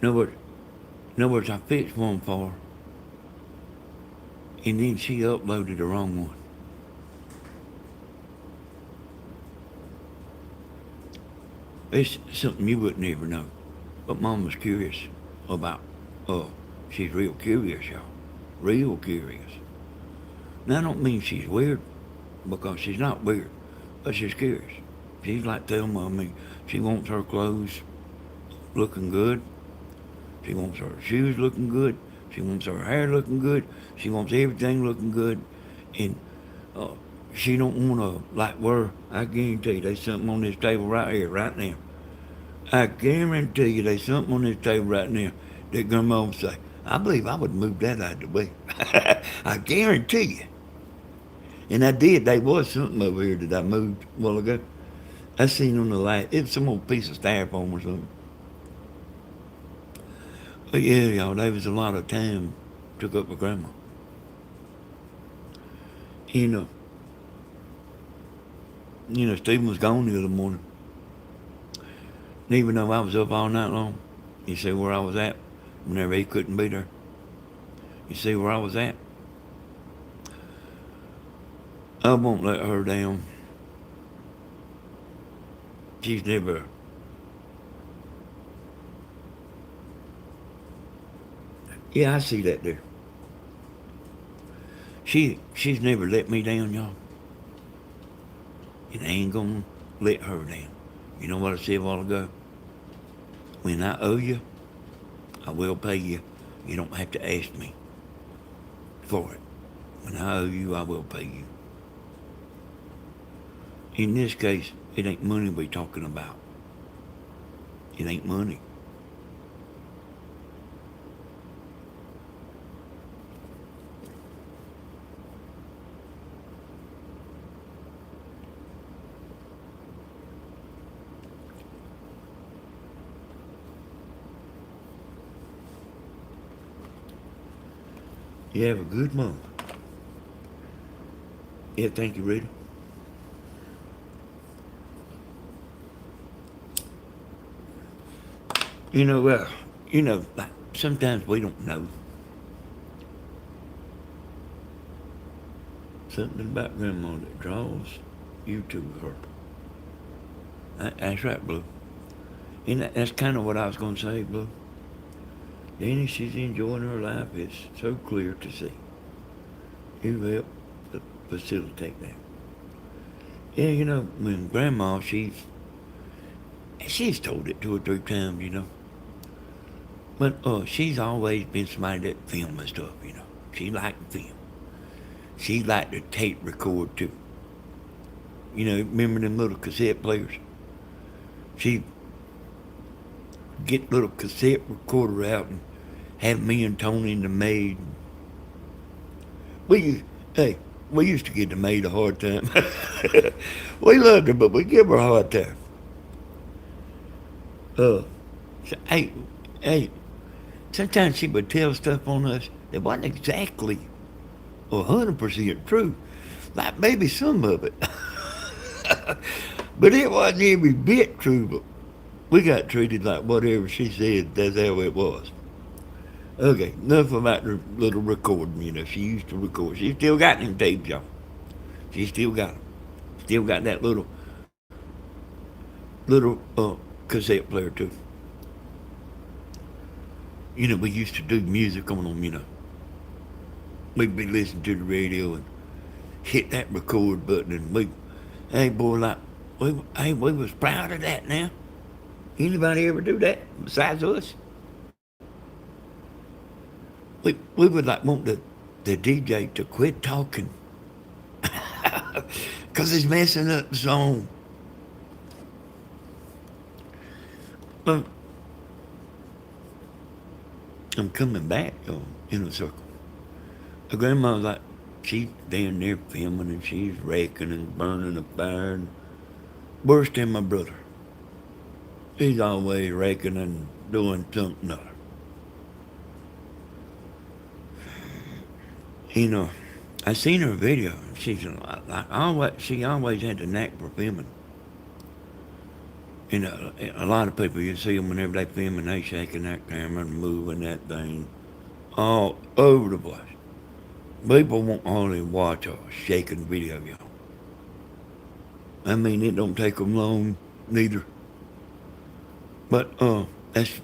in other words, I fixed one for her, and then she uploaded the wrong one. It's something you wouldn't ever know. But Mom was curious about, uh, she's real curious, y'all. Real curious. Now, I don't mean she's weird, because she's not weird, but she's curious. She's like Thelma. I mean, she wants her clothes looking good. She wants her shoes looking good. She wants her hair looking good. She wants everything looking good. And uh, she don't want to, like, wear, I guarantee you, there's something on this table right here, right now. I guarantee you there's something on this table right now that Grandma would say, I believe I would move that out of the way. I guarantee you. And I did. There was something over here that I moved a while ago. I seen on the light. It was some old piece of styrofoam or something. But yeah, y'all, there was a lot of time took up with Grandma. You know, Stephen was gone the other morning. And even though I was up all night long, you see where I was at whenever he couldn't be there. You see where I was at? I won't let her down. She's never. Yeah, I see that there. She's never let me down, y'all. And I ain't gonna let her down. You know what I said a while ago? When I owe you, I will pay you. You don't have to ask me for it. When I owe you, I will pay you. In this case, it ain't money we're talking about. It ain't money. You have a good month. Yeah, thank you, Rita. Like sometimes we don't know something about Grandma that draws you to her. That's right, Blue. And that's kind of what I was going to say, Blue. Danny, she's enjoying her life. It's so clear to see. You help facilitate that. Yeah, when Grandma, she's told it 2 or 3 times. But she's always been somebody that film and stuff. She liked to film. She liked to tape record too. Remember them little cassette players? She'd get little cassette recorder out and have me and Tony and the maid. We used to give the maid a hard time. We loved her, but we give her a hard time. So, hey, sometimes she would tell stuff on us that wasn't exactly 100% true. Like maybe some of it. But it wasn't every bit true, but we got treated like whatever she said, that's how it was. Okay, enough about her little recording, she used to record. She still got them tapes, y'all. She still got them. Still got that little cassette player too. We used to do music on them, We'd be listening to the radio and hit that record button and we was proud of that now. Anybody ever do that besides us? We would want the DJ to quit talking because it's messing up the song. I'm coming back in a circle. My grandma's she's down there filming and she's raking and burning a fire. And worse than my brother. He's always raking and doing something other. I seen her video. She always had the knack for filming. You know, a lot of people, you see them whenever they film and they shaking that camera and moving that thing all over the place. People won't hardly watch a shaking video, y'all. I mean, it don't take them long, neither. But that's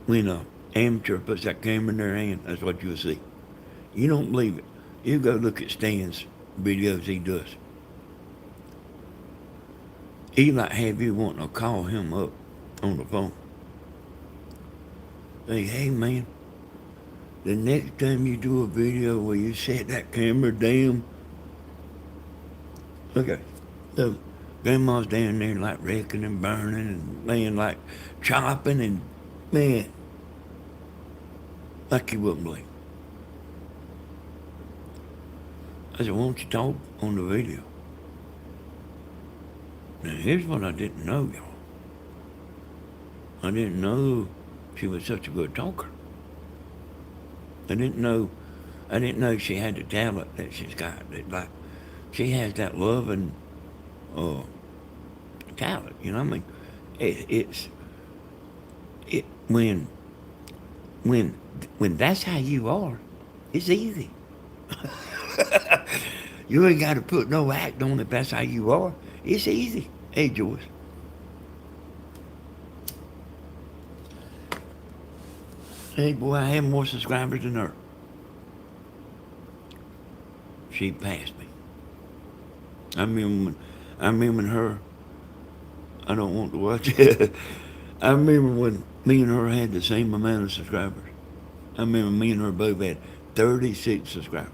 when a amateur puts that camera in their hand, that's what you'll see. You don't believe it. You go look at Stan's videos he does. He like have you wanting to call him up on the phone. Say, hey man, the next time you do a video where you set that camera down, okay, so grandma's down there like wrecking and burning and laying like chopping and man, like you wouldn't believe. I said, why don't you talk on the video? Now here's what I didn't know, y'all. I didn't know she was such a good talker. I didn't know she had the talent that she's got. Like she has that love and talent. You know what I mean? When that's how you are, it's easy. You ain't got to put no act on it. That's how you are. It's easy. Hey, Joyce. Hey, boy, I have more subscribers than her. She passed me. I remember when her, I don't want to watch it. I remember when me and her had the same amount of subscribers. I remember me and her both had 36 subscribers.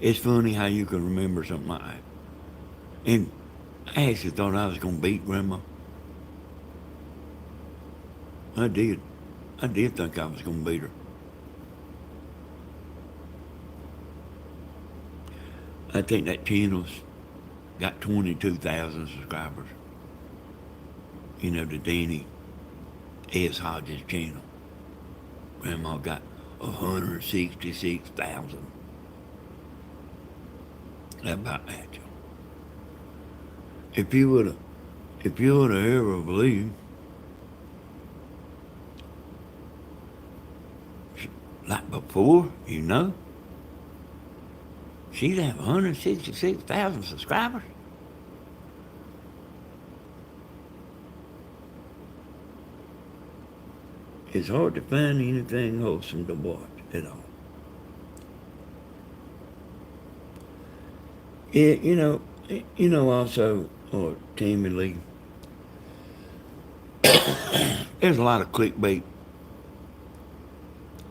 It's funny how you can remember something like that. And I actually thought I was going to beat Grandma. I did. I did think I was going to beat her. I think that channel's got 22,000 subscribers. You know, the Danny S. Hodges channel. Grandma got 166,000. How about that, y'all? If you would have ever believed, like before, you know, she'd have 166,000 subscribers. It's hard to find anything wholesome to watch at all. Yeah, you know also, or Tammy Lee, there's a lot of clickbait.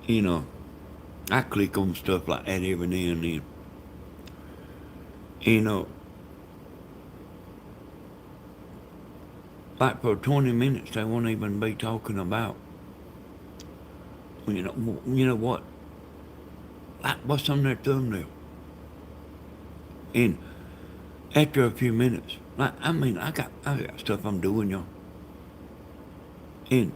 You know, I click on stuff like that every now and then. You know, like for 20 minutes they won't even be talking about, you know what, like what's on their thumbnail. And after a few minutes, like I got stuff I'm doing, y'all. And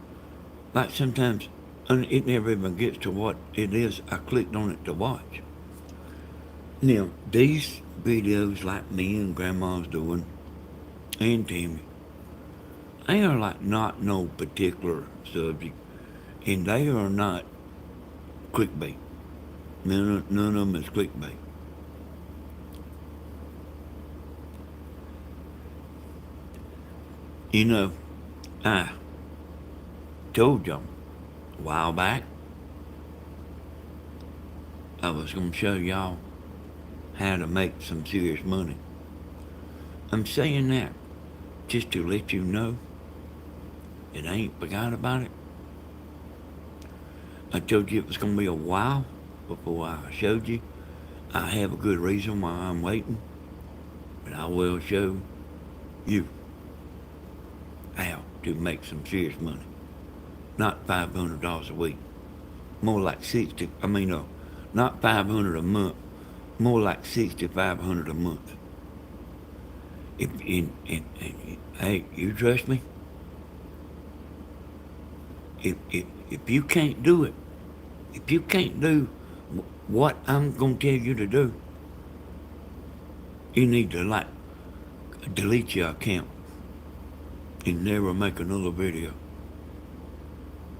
like sometimes it never even gets to what it is I clicked on it to watch. Now these videos like me and Grandma's doing, and Tammy, they are like not no particular subject, and they are not clickbait. None of them is clickbait. You know, I told y'all a while back I was going to show y'all how to make some serious money. I'm saying that just to let you know that I ain't forgot about it. I told you it was going to be a while before I showed you. I have a good reason why I'm waiting, but I will show you how to make some serious money. Not $500 a week. More like not 500 a month. More like 6,500 a month. Hey, you trust me? If you can't do it, if you can't do what I'm gonna tell you to do, you need to delete your account and never make another video.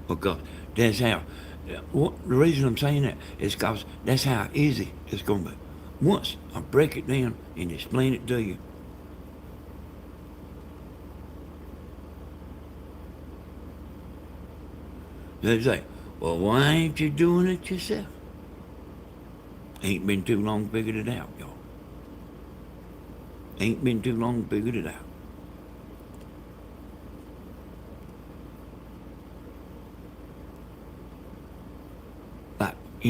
Because that's how, the reason I'm saying that is because that's how easy it's going to be. Once I break it down and explain it to you, they say, well, why ain't you doing it yourself? Ain't been too long figured it out, y'all. Ain't been too long figured it out.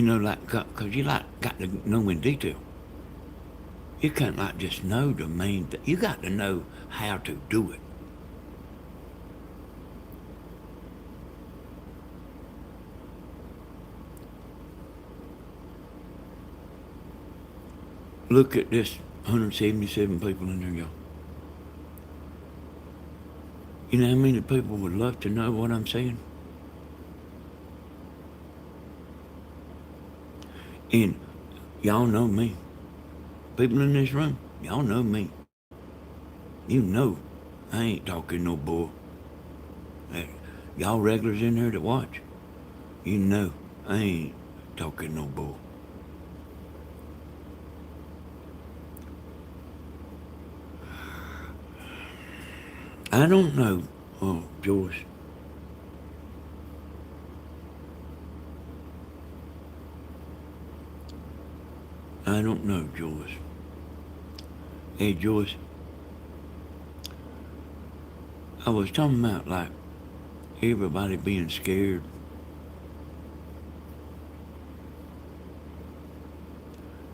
Like, cause you got to know in detail. You can't just know the main thing. You got to know how to do it. Look at this 177 people in there, y'all. You know how many people would love to know what I'm saying? And y'all know me. People in this room, y'all know me. You know I ain't talking no bull. Hey, y'all regulars in here to watch, you know I ain't talking no bull. I don't know, Joyce. I don't know, Joyce. Hey, Joyce. I was talking about like everybody being scared.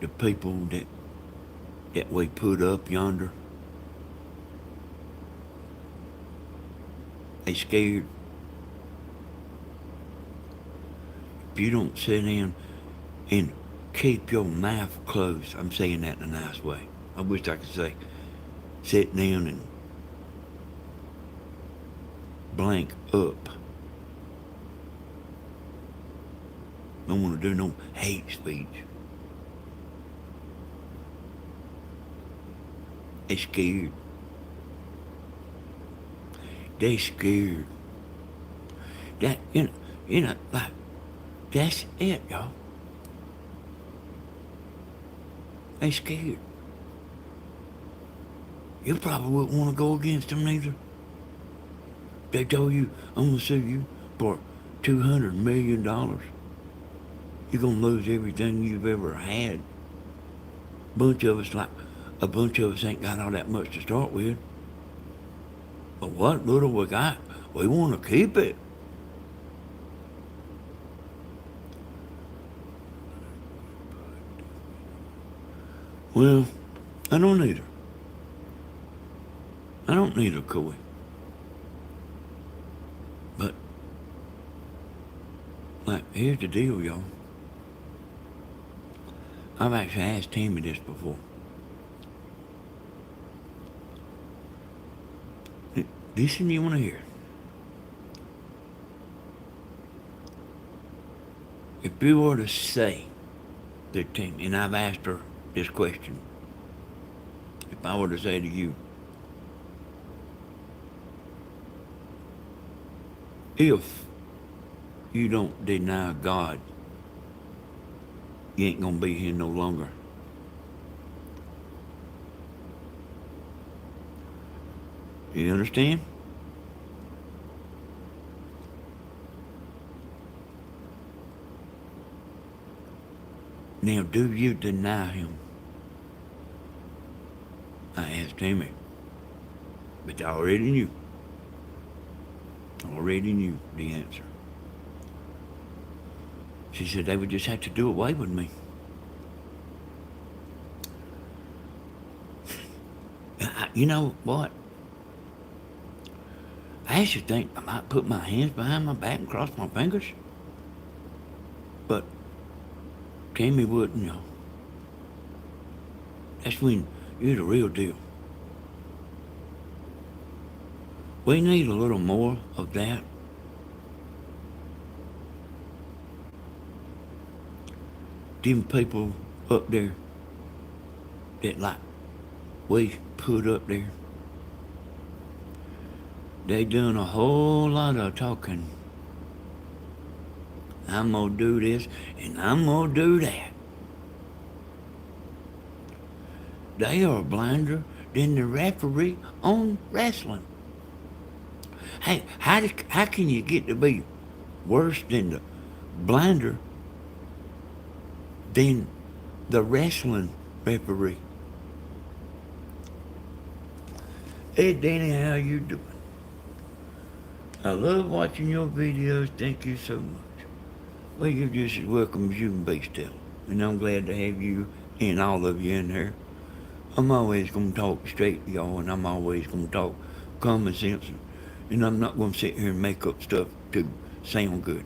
The people that we put up yonder. They scared. If you don't sit down and keep your mouth closed, I'm saying that in a nice way. I wish I could say sit down and blank up. Don't want to do no hate speech. They scared. They scared. That, like, that's it, y'all. They scared. You probably wouldn't want to go against them neither. They told you, I'm going to sue you for $200 million. You're going to lose everything you've ever had. A bunch of us ain't got all that much to start with. But what little we got, we want to keep it. Well, I don't either. I don't need a Coy. But, like, here's the deal, y'all. I've actually asked Tammy this before. Listen, you want to hear. If you were to say to Tammy, and I've asked her this question, if I were to say to you, if you don't deny God, you ain't gonna be here no longer. You understand? Now, do you deny him? I asked Tammy, but I already knew. Already knew the answer. She said they would just have to do away with me. You know what? I actually think I might put my hands behind my back and cross my fingers. But Tammy wouldn't, you know. That's when you're the real deal. We need a little more of that. Them people up there that like we put up there. They doing a whole lot of talking. I'm gonna do this and I'm gonna do that. They are blinder than the referee on wrestling. Hey, how can you get to be worse than the blinder than the wrestling referee? Hey, Danny, how you doing? I love watching your videos. Thank you so much. Well, you're just as welcome as you can be still. And I'm glad to have you and all of you in here. I'm always going to talk straight to y'all, and I'm always going to talk common sense. And I'm not going to sit here and make up stuff to sound good.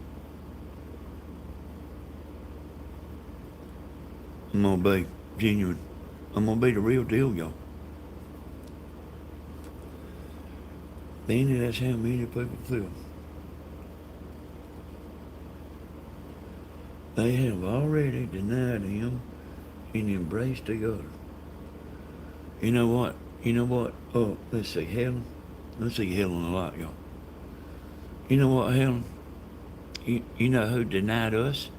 I'm going to be genuine. I'm going to be the real deal, y'all. Danny, that's how many people feel. They have already denied him and embraced the other. You know what? You know what? Oh, let's see, Helen. Let's see Helen a lot, y'all. You know what, Helen? You know who denied us?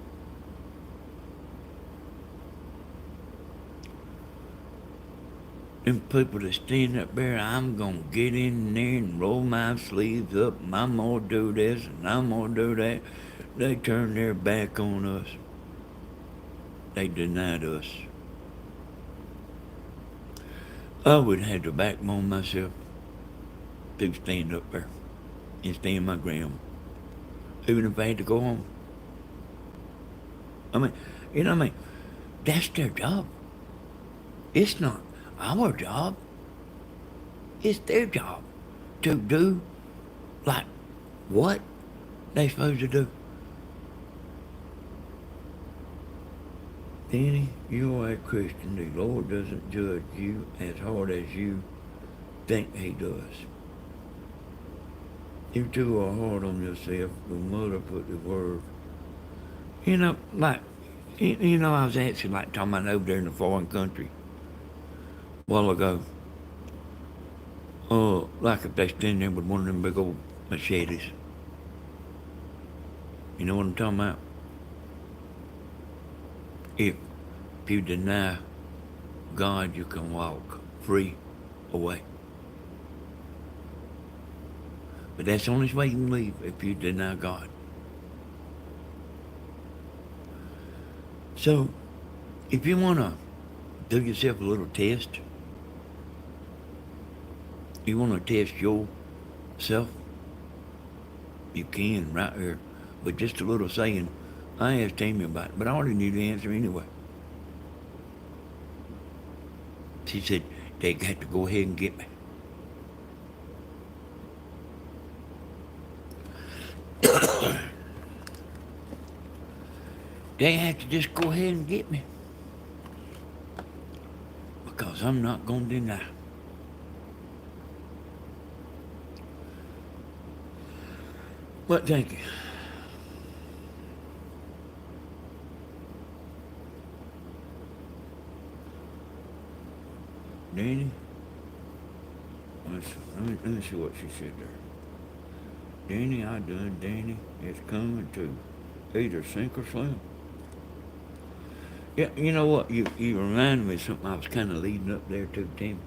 Them people that stand up there, I'm gonna get in there and roll my sleeves up and I'm gonna do this and I'm gonna do that. They turned their back on us. They denied us. I would have to backbone myself to stand up there and stand my ground. Even if I had to go home. I mean, you know what I mean? That's their job. It's not our job. It's their job to do like what they supposed to do. Danny, you are a Christian. The Lord doesn't judge you as hard as you think He does. You too are hard on yourself. The mother put the word. You know, like, you know, I was actually like talking about over there in a foreign country a while ago. Like if they stand there with one of them big old machetes. You know what I'm talking about? If you deny God, you can walk free away. But that's the only way you can leave, if you deny God. So, if you want to do yourself a little test, you want to test yourself, you can right here. But just a little saying, I asked Tammy about it, but I already knew the answer anyway. She said, they got to go ahead and get me. They have to just go ahead and get me. Because I'm not going to deny. But thank you. Danny, let me see what she said there. Danny, I done, Danny, it's coming to either sink or swim. Yeah, you know what? You reminded me of something I was kind of leading up there to, Tammy.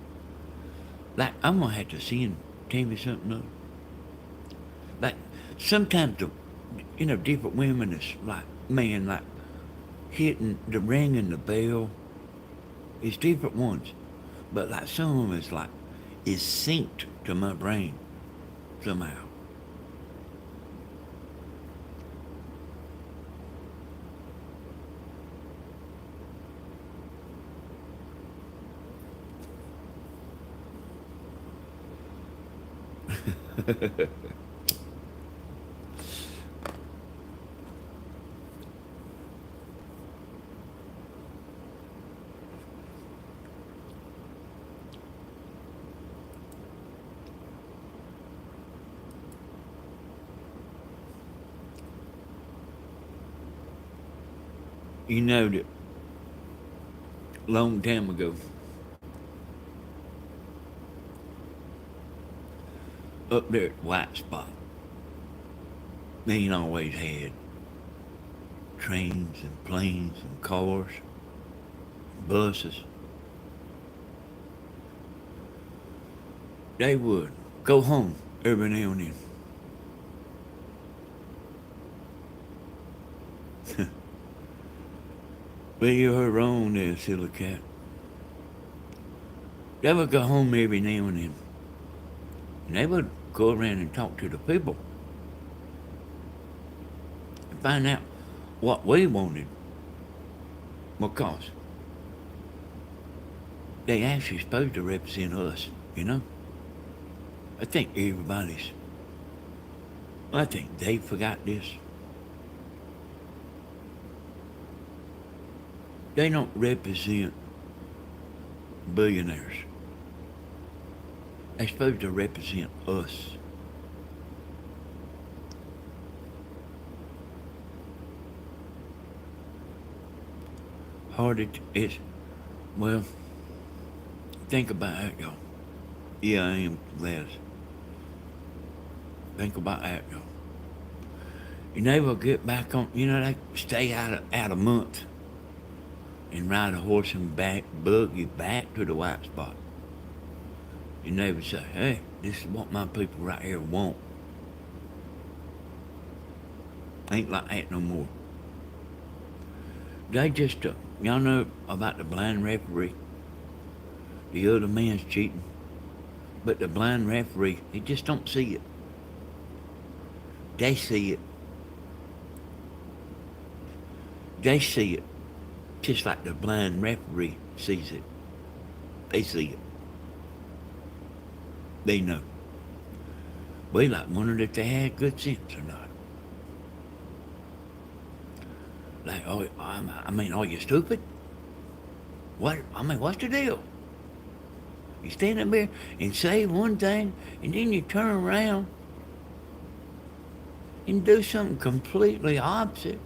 Like, I'm going to have to send Tammy something up. Like, sometimes, different women is like, man, like, hitting the ringing the bell. It's different ones. But like some of them is like, it's synced to my brain somehow. You know that long time ago, up there at the white spot, they ain't always had trains and planes and cars, buses. They would go home every now and then. Well, you're wrong there, silly cat. They would go home every now and then. And they would go around and talk to the people and find out what we wanted. Because they actually supposed to represent us, you know? I think they forgot this. They don't represent billionaires. They're supposed to represent us. It's, well, think about that, y'all. Yeah, I am glad. Think about that, y'all. And they will get back on, they stay out a month and ride a horse and buggy back to the white spot. And they would say, hey, this is what my people right here want. Ain't like that no more. They just, y'all know about the blind referee? The other man's cheating. But the blind referee, he just don't see it. They see it. They see it. Just like the blind referee sees it. They see it. They know. We like wondered if they had good sense or not. Like, oh, are you stupid? What's the deal? You stand up there and say one thing, and then you turn around and do something completely opposite.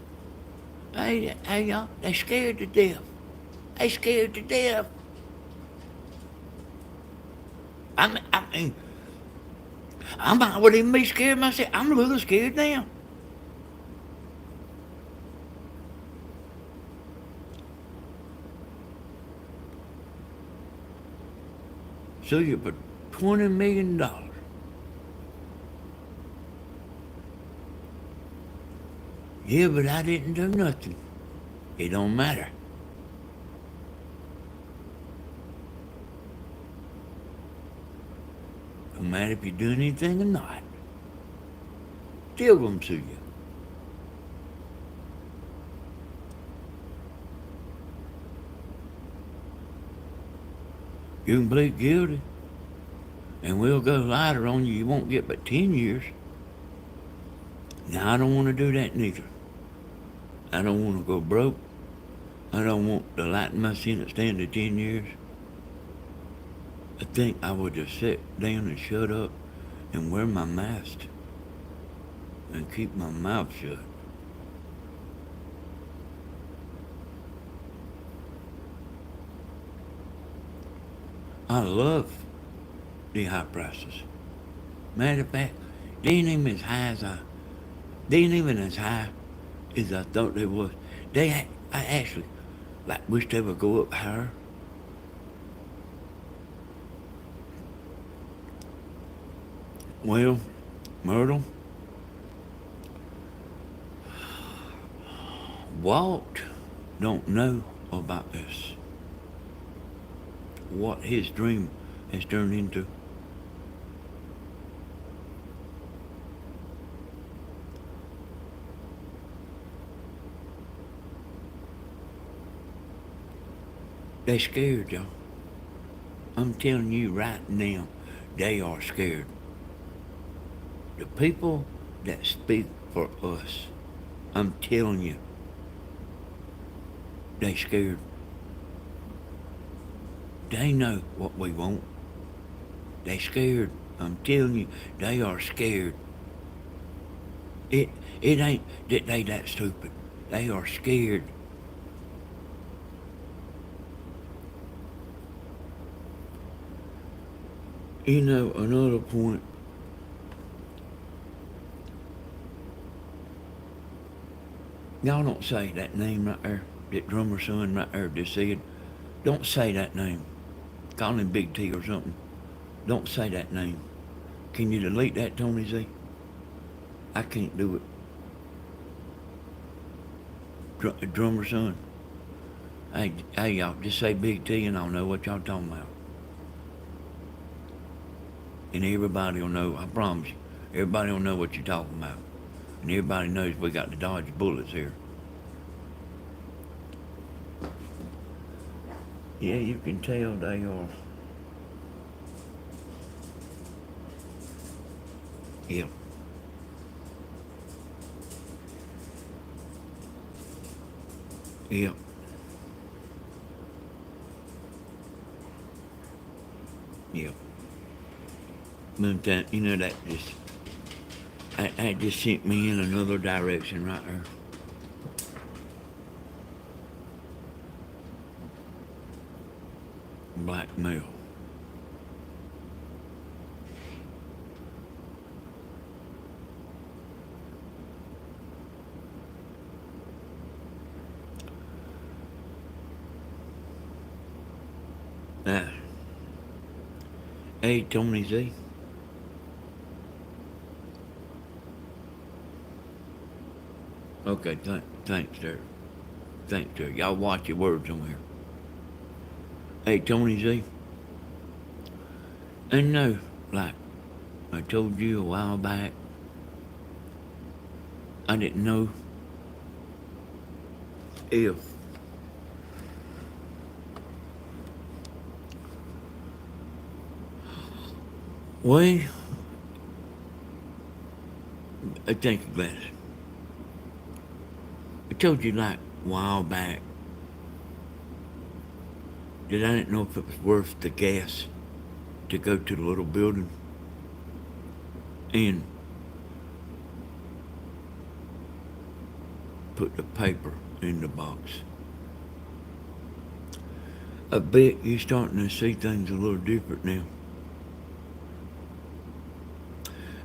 Hey, y'all, they scared to death. They scared to death. I wouldn't even be scared myself. I'm a little scared now. So you put $20 million. Yeah, but I didn't do nothing. It don't matter. Don't matter if you do anything or not. Still gonna sue you. You can plead guilty, and we'll go lighter on you. You won't get but 10 years. Now, I don't want to do that neither. I don't want to go broke. I don't want to lighten my sentence down to 10 years. I think I would just sit down and shut up and wear my mask and keep my mouth shut. I love the high prices. Matter of fact, they ain't even as high as I thought they was. I actually wish they would go up higher. Well, Myrtle, Walt don't know about this. What his dream has turned into. They scared, y'all. I'm telling you right now, they are scared. The people that speak for us, I'm telling you, they scared. They know what we want. They scared. I'm telling you, they are scared. It ain't that they that stupid. They are scared. You know, another point Y'all don't say that name right there. That drummer son right there just said. Don't say that name. Call him Big T or something. Don't say that name. Can you delete that, Tony Z? I can't do it. Drummer son. Hey, y'all, just say Big T and I'll know what y'all talking about. And everybody will know, I promise you. Everybody will know what you're talking about. And everybody knows we got to dodge bullets here. Yeah, you can tell they are. Yeah. Yeah. Yeah. But you know, that just sent me in another direction right there. Blackmail. Ah. Hey, Tony Z. Okay, thanks, sir. Thanks, sir. Y'all watch your words on here. Hey, Tony Z. And no, like I told you a while back, I didn't know if we, thank you, Gladys. I told you like a while back that I didn't know if it was worth the gas to go to the little building and put the paper in the box. I bet you're starting to see things a little different now.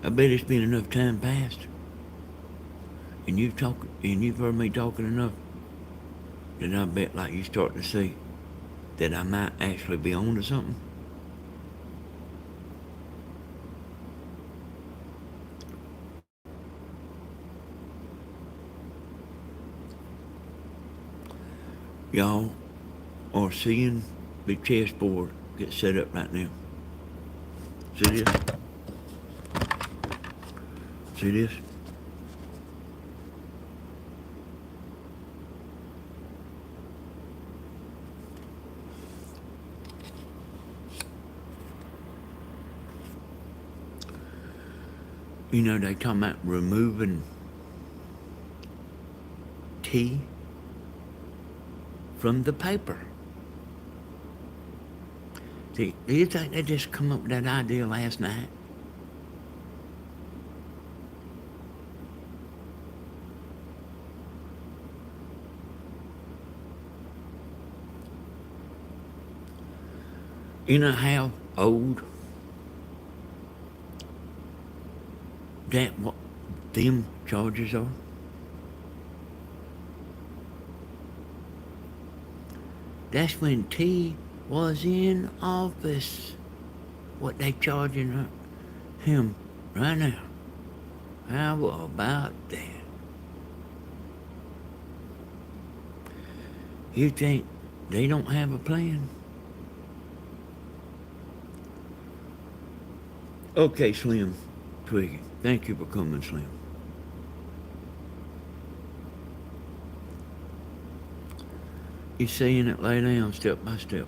I bet it's been enough time past, and you've heard me talking enough that I bet like you starting to see that I might actually be on to something. Y'all are seeing the chessboard get set up right now. See this? See this? You know, they talking about removing T from the paper. See, do you think they just come up with that idea last night? You know how old them charges are? That's when T was in office. What they charging him right now. How about that? You think they don't have a plan? Okay, Slim Twiggy. Thank you for coming, Slim. You're seeing it lay down step by step.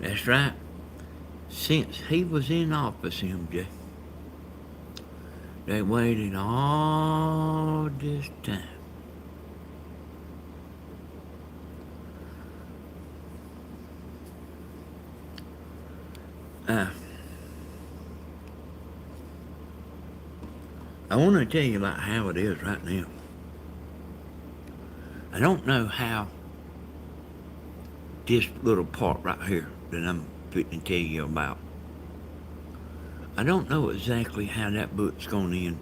That's right. Since he was in office, MJ, they waited all this time. I want to tell you about how it is right now. I don't know how this little part right here that I'm fitting to tell you about. I don't know exactly how that book's going to end,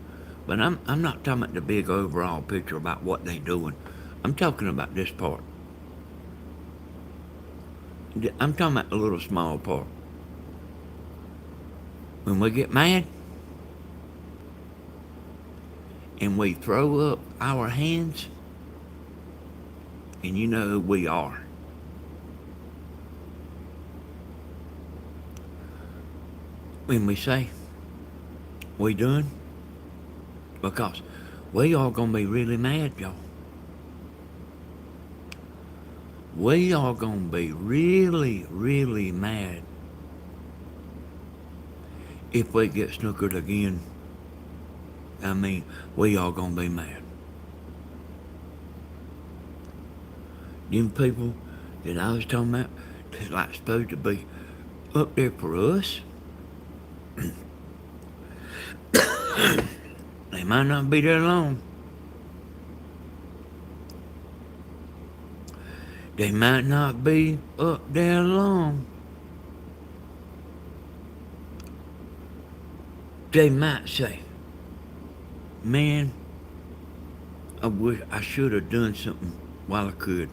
but I'm not talking about the big overall picture about what they doing. I'm talking about this part. I'm talking about the little small part. When we get mad and we throw up our hands, and you know who we are. When we say, we done, because we all gonna be really mad, y'all. We all gonna be really, really mad if we get snookered again. I mean, we all gonna be mad. Them people that I was talking about, that's like supposed to be up there for us, they might not be there long. They might not be up there long. They might say, man, I wish I should have done something while I could.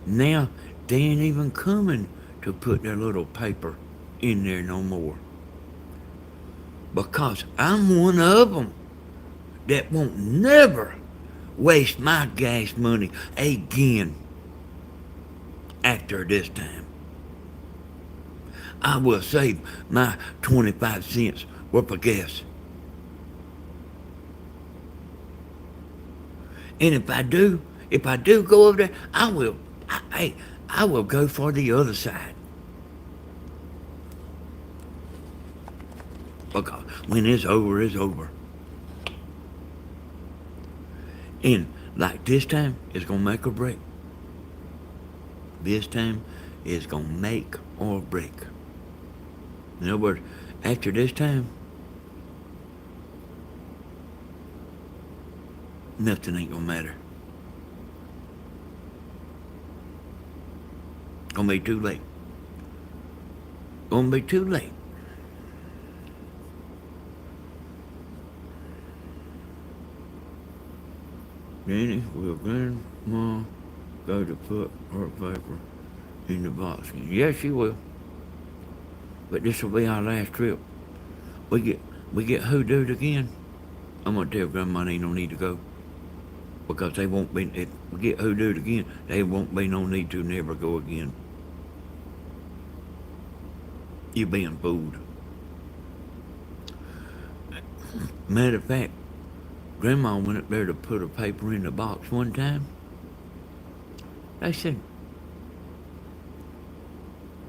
Now, they ain't even coming to put their little paper in there no more. Because I'm one of them that won't never waste my gas money again after this time. I will save my 25 cents worth of gas. And if I do go over there, I will go for the other side. Because when it's over, it's over. And like this time, it's gonna make or break. This time, it's gonna make or break. In other words, after this time, nothing ain't gonna matter. Gonna be too late. Gonna be too late. Danny, will Grandma go to put her paper in the box? Yes, she will. But this will be our last trip. We get hoodooed again. I'm gonna tell Grandma they don't need to go. Because they won't be, if we get hoodooed again, they won't be no need to never go again. You being fooled. Matter of fact, Grandma went up there to put her paper in the box one time. They said,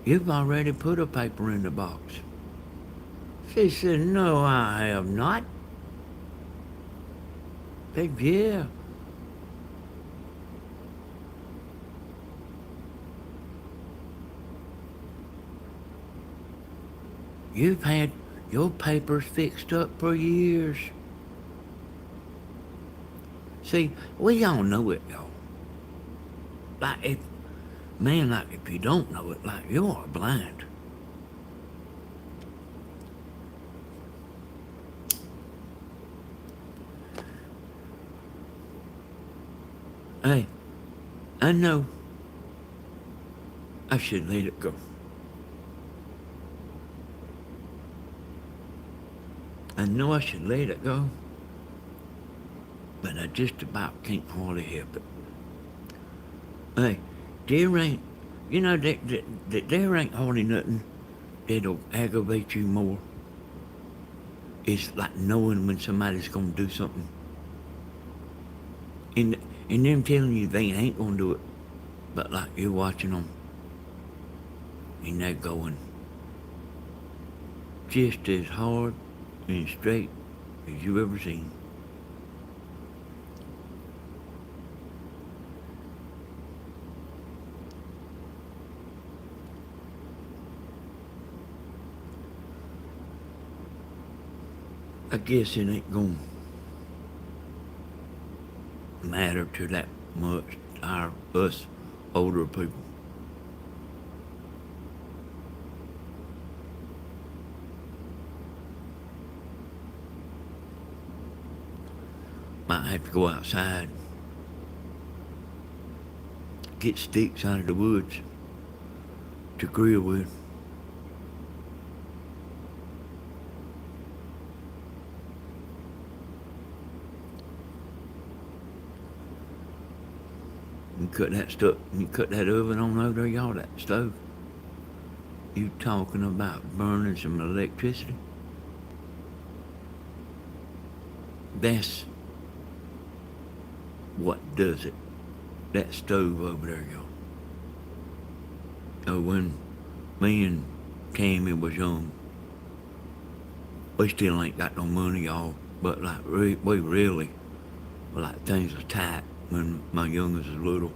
you've already put a paper in the box. She said, no, I have not. They said, yeah. You've had your papers fixed up for years. See, we all know it, y'all. Like if you don't know it, like you are blind. Hey, I know I should let it go. I know I should let it go, but I just about can't hardly help it. Hey, there ain't, you know, there ain't hardly nothing that'll aggravate you more. It's like knowing when somebody's gonna do something. And them telling you they ain't gonna do it, but like you're watching them, and they're going just as hard and straight as you ever seen. I guess it ain't gonna matter to that much us older people. Might have to go outside, get sticks out of the woods to grill with. You cut that stuff, you cut that oven on over there, y'all, that stove. You talking about burning some electricity? That's what does it. That stove over there, y'all. Oh, when me and Tammy was young, we still ain't got no money, y'all. But like we really, like things was tight when my youngest was little.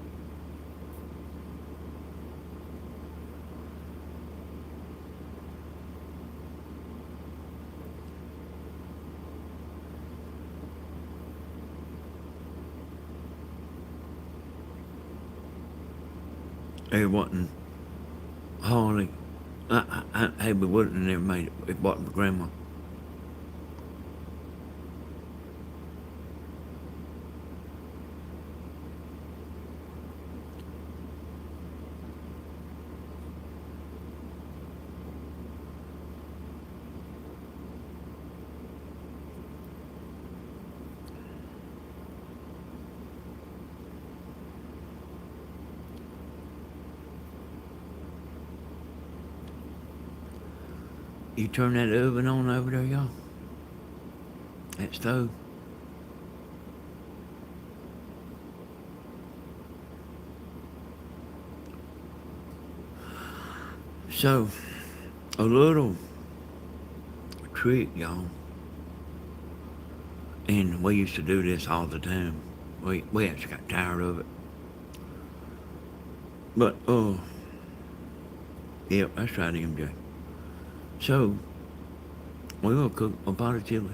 There wasn't hardly. I we wouldn't have never made it. It wasn't for Grandma. You turn that oven on over there, y'all. That stove. So, a little trick, y'all. And we used to do this all the time. We actually got tired of it. But, yep, that's right, MJ. So, we will cook a pot of chili.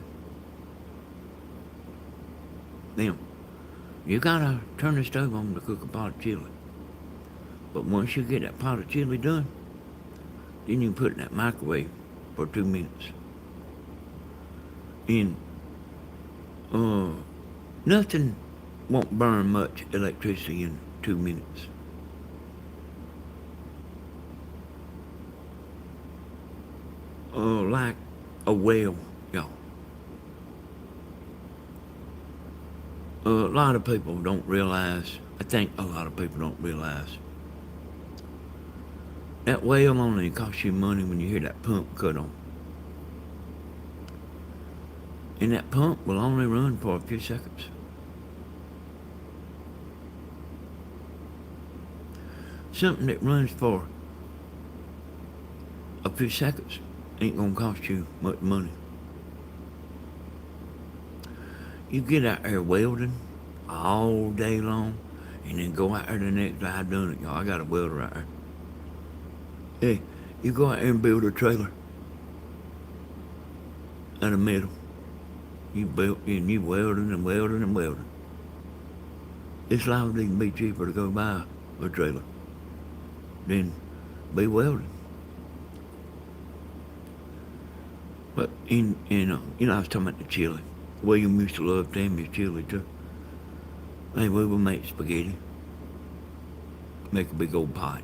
Now, you gotta turn the stove on to cook a pot of chili. But once you get that pot of chili done, then you put it in that microwave for 2 minutes. And, nothing won't burn much electricity in 2 minutes. Like a well, y'all. A lot of people don't realize, I think a lot of people don't realize, that well only costs you money when you hear that pump cut on. And that pump will only run for a few seconds. Something that runs for a few seconds ain't gonna cost you much money. You get out there welding all day long and then go out there the next day. I've done it, y'all. I got a welder out there. Hey, you go out there and build a trailer out of metal. You built and you welding and welding and welding. It's likely to be cheaper to go buy a trailer than be welding. But I was talking about the chili. William used to love Tammy's chili too. Hey, we would make spaghetti. Make a big old pot.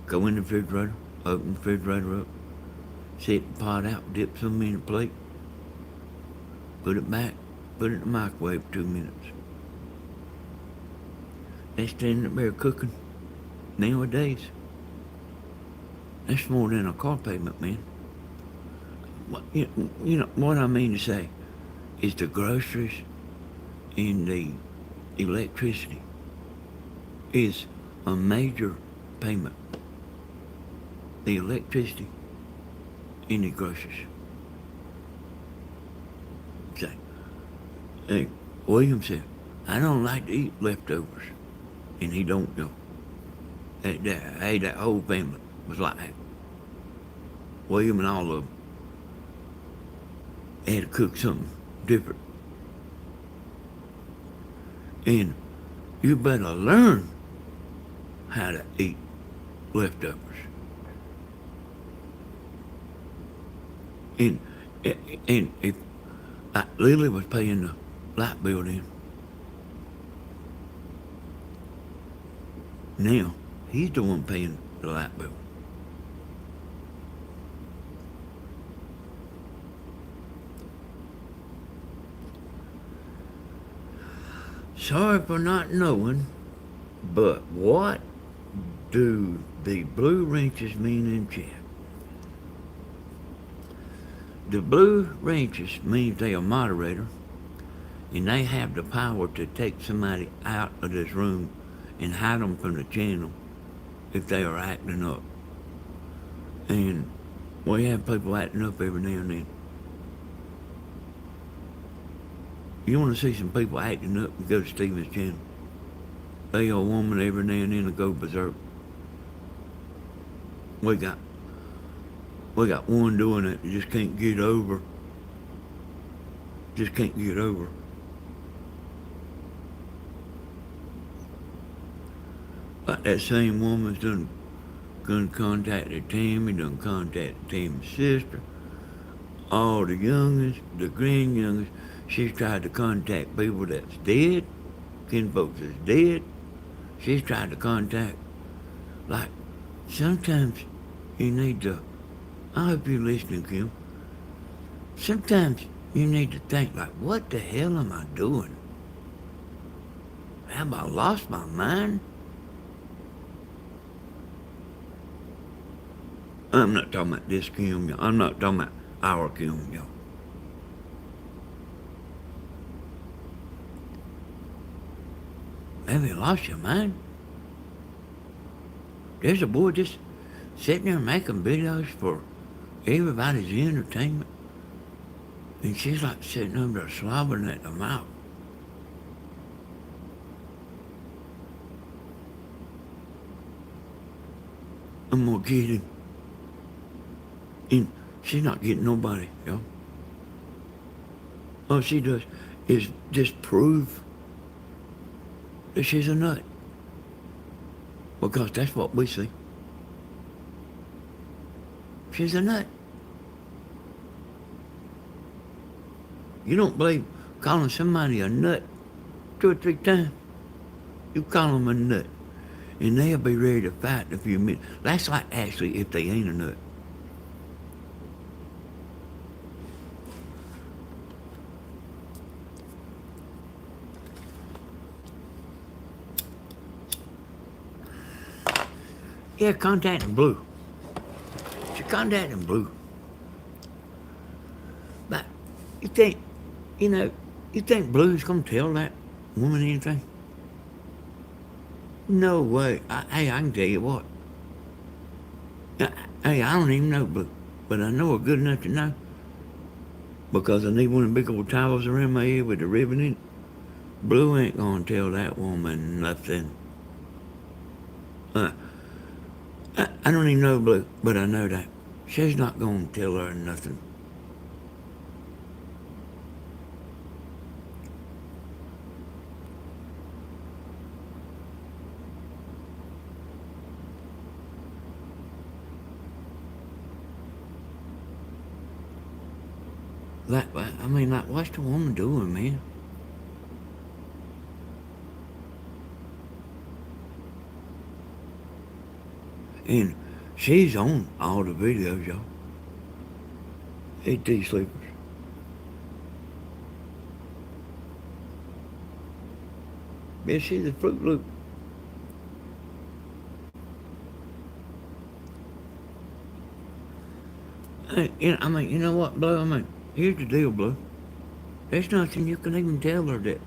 Go in the refrigerator, open the refrigerator up, set the pot out, dip some in a plate, put it back, put it in the microwave for 2 minutes. They stand up there cooking nowadays. That's more than a car payment, man. You know what I mean to say is the groceries and the electricity is a major payment. The electricity and the groceries. Okay. Hey, William said, I don't like to eat leftovers. And he don't know. That whole family was like that. William and all of them. They had to cook something different. And you better learn how to eat leftovers. And if Lily was paying the light bill then, now he's the one paying the light bill. Sorry for not knowing, but what do the blue wrenches mean in chat? The blue wrenches means they are moderator, and they have the power to take somebody out of this room and hide them from the channel if they are acting up. And we have people acting up every now and then. You want to see some people acting up, go to Steven's channel. They a woman every now and then to go berserk. We got one doing it that just can't get over. Just can't get over. Like that same woman's done contacted Tammy, done contacted Tammy's sister, all the youngest, the grand youngest. She's tried to contact people that's dead, kinfolks that's dead. She's tried to contact, like, sometimes you need to, I hope you're listening, Kim. Sometimes you need to think, like, what the hell am I doing? Have I lost my mind? I'm not talking about this Kim, y'all. I'm not talking about our Kim, y'all. Have you lost your mind? There's a boy just sitting there making videos for everybody's entertainment. And she's like sitting over there slobbering at the mouth. I'm gonna get him. And she's not getting nobody, y'all. All she does is disprove that she's a nut. Because that's what we see. She's a nut. You don't believe calling somebody a nut 2 or 3 times, you call them a nut. And they'll be ready to fight in a few minutes. That's like actually if they ain't a nut. Yeah, contacting Blue. She contacting Blue. But you think Blue's gonna tell that woman anything? No way. Hey, I can tell you what. Hey, I don't even know Blue, but I know her good enough to know. Because I need one of the big old towels around my head with the ribbon in it. Blue ain't gonna tell that woman nothing. I don't even know Blue, but I know that. She's not gonna tell her nothing. Like, what's the woman doing, man? And she's on all the videos, y'all. AT Sleepers. Yeah, she's a Fruit Loop. Hey, you know what, Blue? Here's the deal, Blue. There's nothing you can even tell her that.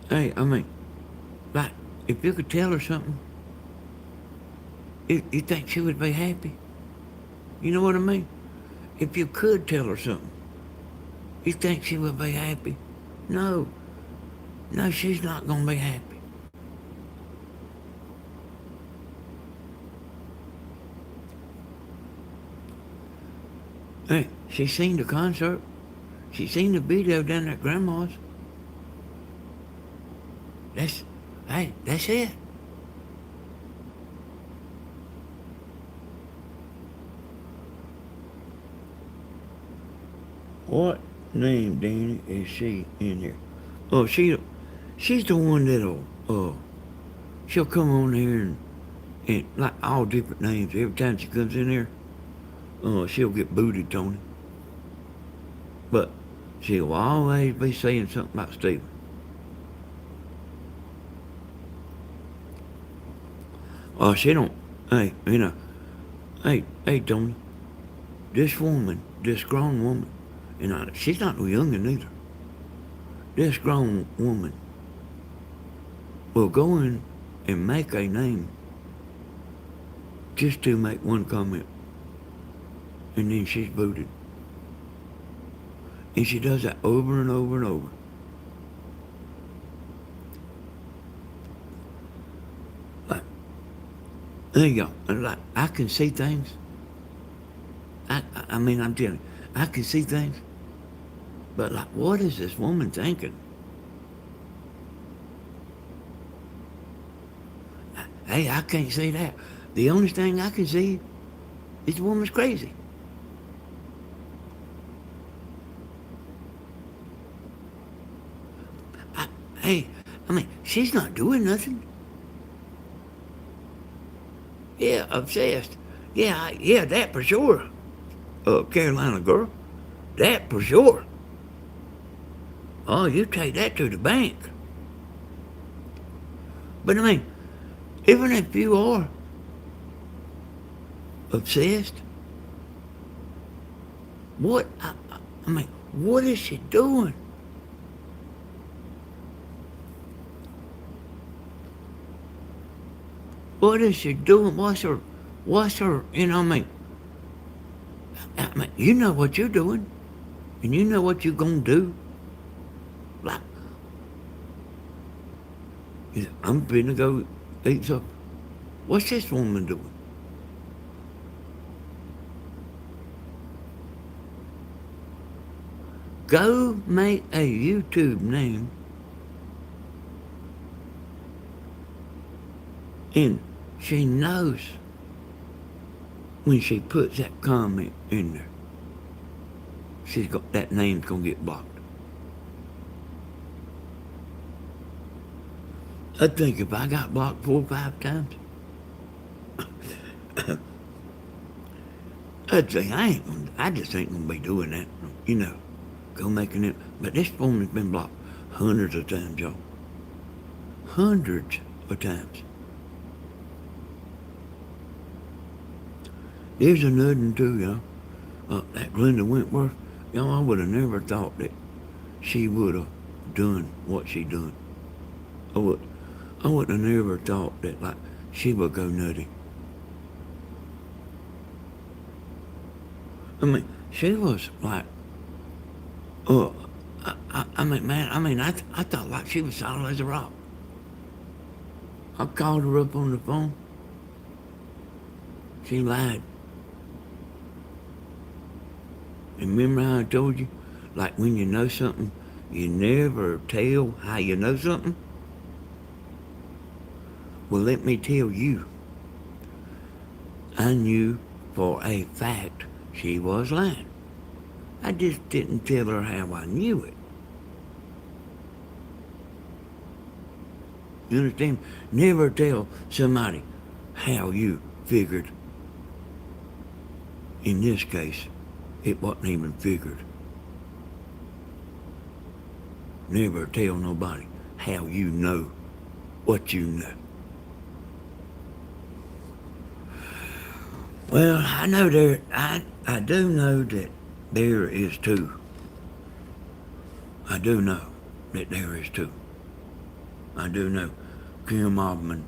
Hey, like, if you could tell her something, you think she would be happy? You know what I mean? If you could tell her something, you think she would be happy? No, she's not gonna be happy. Hey, she seen the concert. She seen the video down at Grandma's. That's it. What name, Danny, is she in here? Oh, she's the one that'll, she'll come on here and like all different names. Every time she comes in here, she'll get booted, Tony. But she'll always be saying something about Stephen. Oh, she don't, hey, hey, Tony, this woman, this grown woman, she's not no younger neither. This grown woman will go in and make a name just to make one comment. And then she's booted. And she does that over and over and over. Like, there you go. Like, I can see things. I mean, I'm telling you, I can see things. But like, what is this woman thinking? Hey, I can't see that. The only thing I can see is the woman's crazy. I mean, she's not doing nothing. Yeah, obsessed. Yeah, that for sure. Carolina girl, that for sure. Oh, you take that to the bank. But I mean, even if you are obsessed, what is she doing? What is she doing? What's her, you know what you're doing, and you know what you're gonna do. Like, I'm finna go eat supper. What's this woman doing? Go make a YouTube name and she knows when she puts that comment in there, that name's gonna get blocked. I think if I got blocked 4 or 5 times, I'd say I just ain't gonna be doing that, go making it. But this phone has been blocked hundreds of times, y'all. Hundreds of times. There's another one too, y'all. That Glenda Wentworth, y'all, I would have never thought that she would have done what she done. I would have never thought that, like, she would go nutty. I mean, she was like, I thought like she was solid as a rock. I called her up on the phone. She lied. And remember how I told you, like when you know something, you never tell how you know something? Well, let me tell you, I knew for a fact she was lying. I just didn't tell her how I knew it. You understand? Never tell somebody how you figured. In this case, it wasn't even figured. Never tell nobody how you know what you know. Well, I do know that there is 2. I do know that there is 2. I do know Kim Obman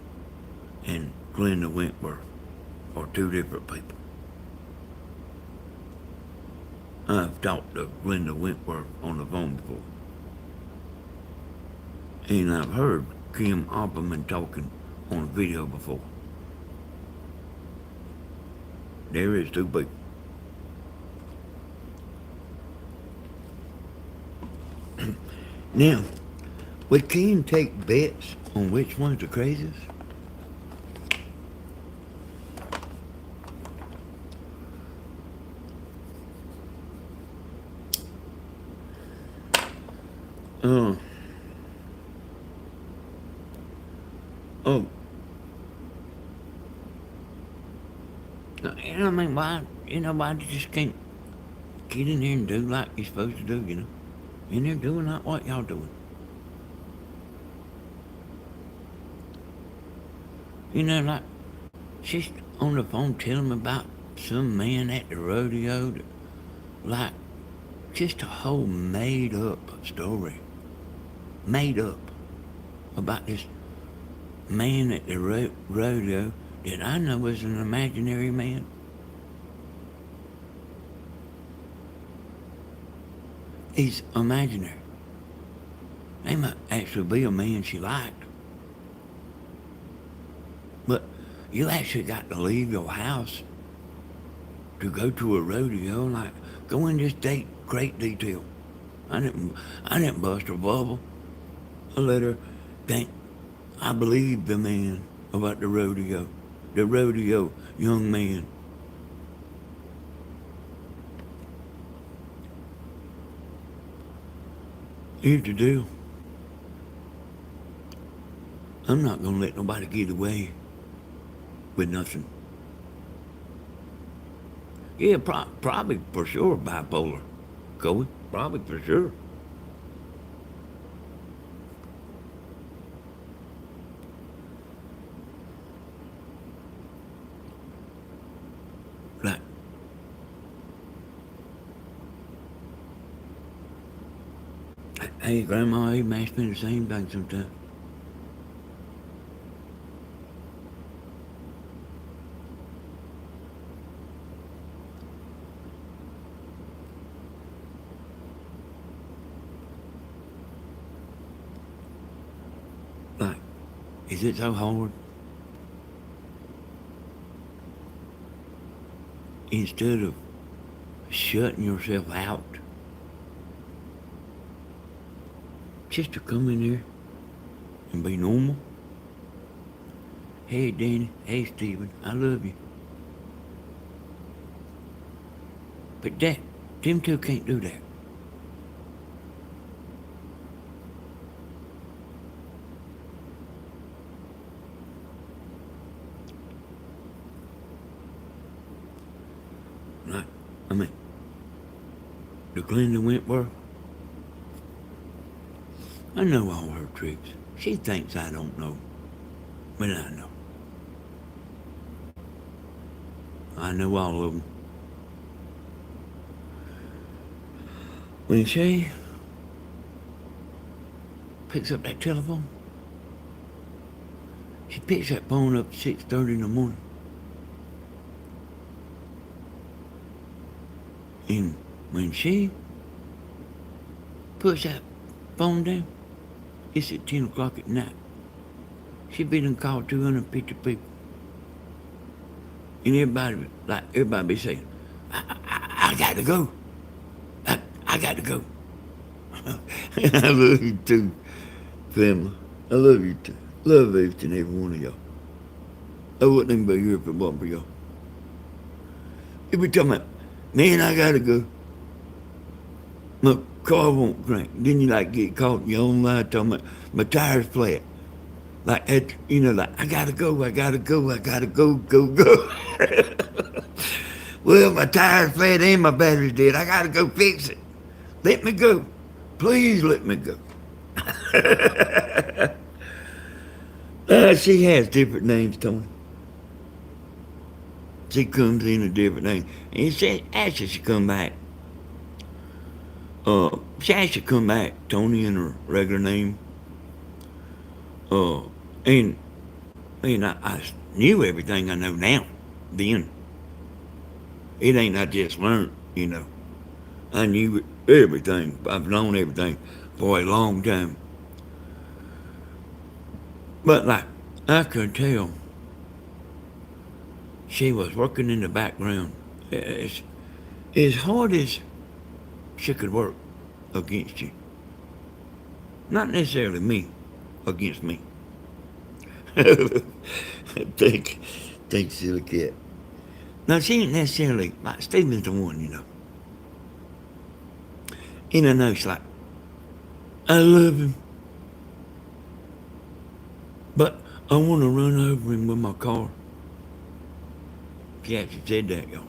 and Glenda Wentworth are 2 different people. I've talked to Glenda Wentworth on the phone before. And I've heard Kim Obman talking on a video before. There is 2 people. Now, we can take bets on which one's the craziest. Uh, oh, I mean, why, why you just can't get in there and do like you're supposed to do, In there doing like what y'all doing. Like, she's on the phone telling me about some man at the rodeo, like, just a whole made up story. Made up about this man at the rodeo that I know was an imaginary man. He's imaginary. They might actually be a man she liked. But you actually got to leave your house to go to a rodeo, like go in this great detail. I didn't bust her bubble. I let her think I believed the man about the rodeo young man. Here's the deal. I'm not gonna let nobody get away with nothing. Yeah, probably for sure bipolar, Coey. Probably for sure. Like, hey, Grandma even asked me the same thing sometimes. Like, is it so hard? Instead of shutting yourself out, just to come in there and be normal. Hey, Danny. Hey, Stephen. I love you. But them two can't do that. Like, I mean, the Glenda Wentworth, I know all her tricks. She thinks I don't know, but I know. I know all of them. When she picks up that telephone, she picks that phone up at 6:30 in the morning. And when she puts that phone down, it's at 10 o'clock at night. She been called 250 people. And everybody be saying, I got to go. I got to go. I love you too, family. I love you too. Love each and every one of y'all. I wouldn't even be here if it wasn't for y'all. You be talking about, man, I got to go. My car won't crank. Then you get caught in your own lie talking about my tire's flat. Like that, I gotta go, go. Well, my tire's flat and my battery's dead. I gotta go fix it. Let me go. Please let me go. She has different names, Tony. She comes in a different name. And she actually should come back. She actually come back, Tony, in her regular name. And I knew everything I know now, then. It ain't I just learned, I knew everything. I've known everything for a long time. But I could tell she was working in the background as hard as she could work against you. Not necessarily me against me. think, think, silly cat. No, she ain't necessarily like Stephen's the one, you know. And I know she's like, I love him, but I want to run over him with my car. She actually said that, y'all.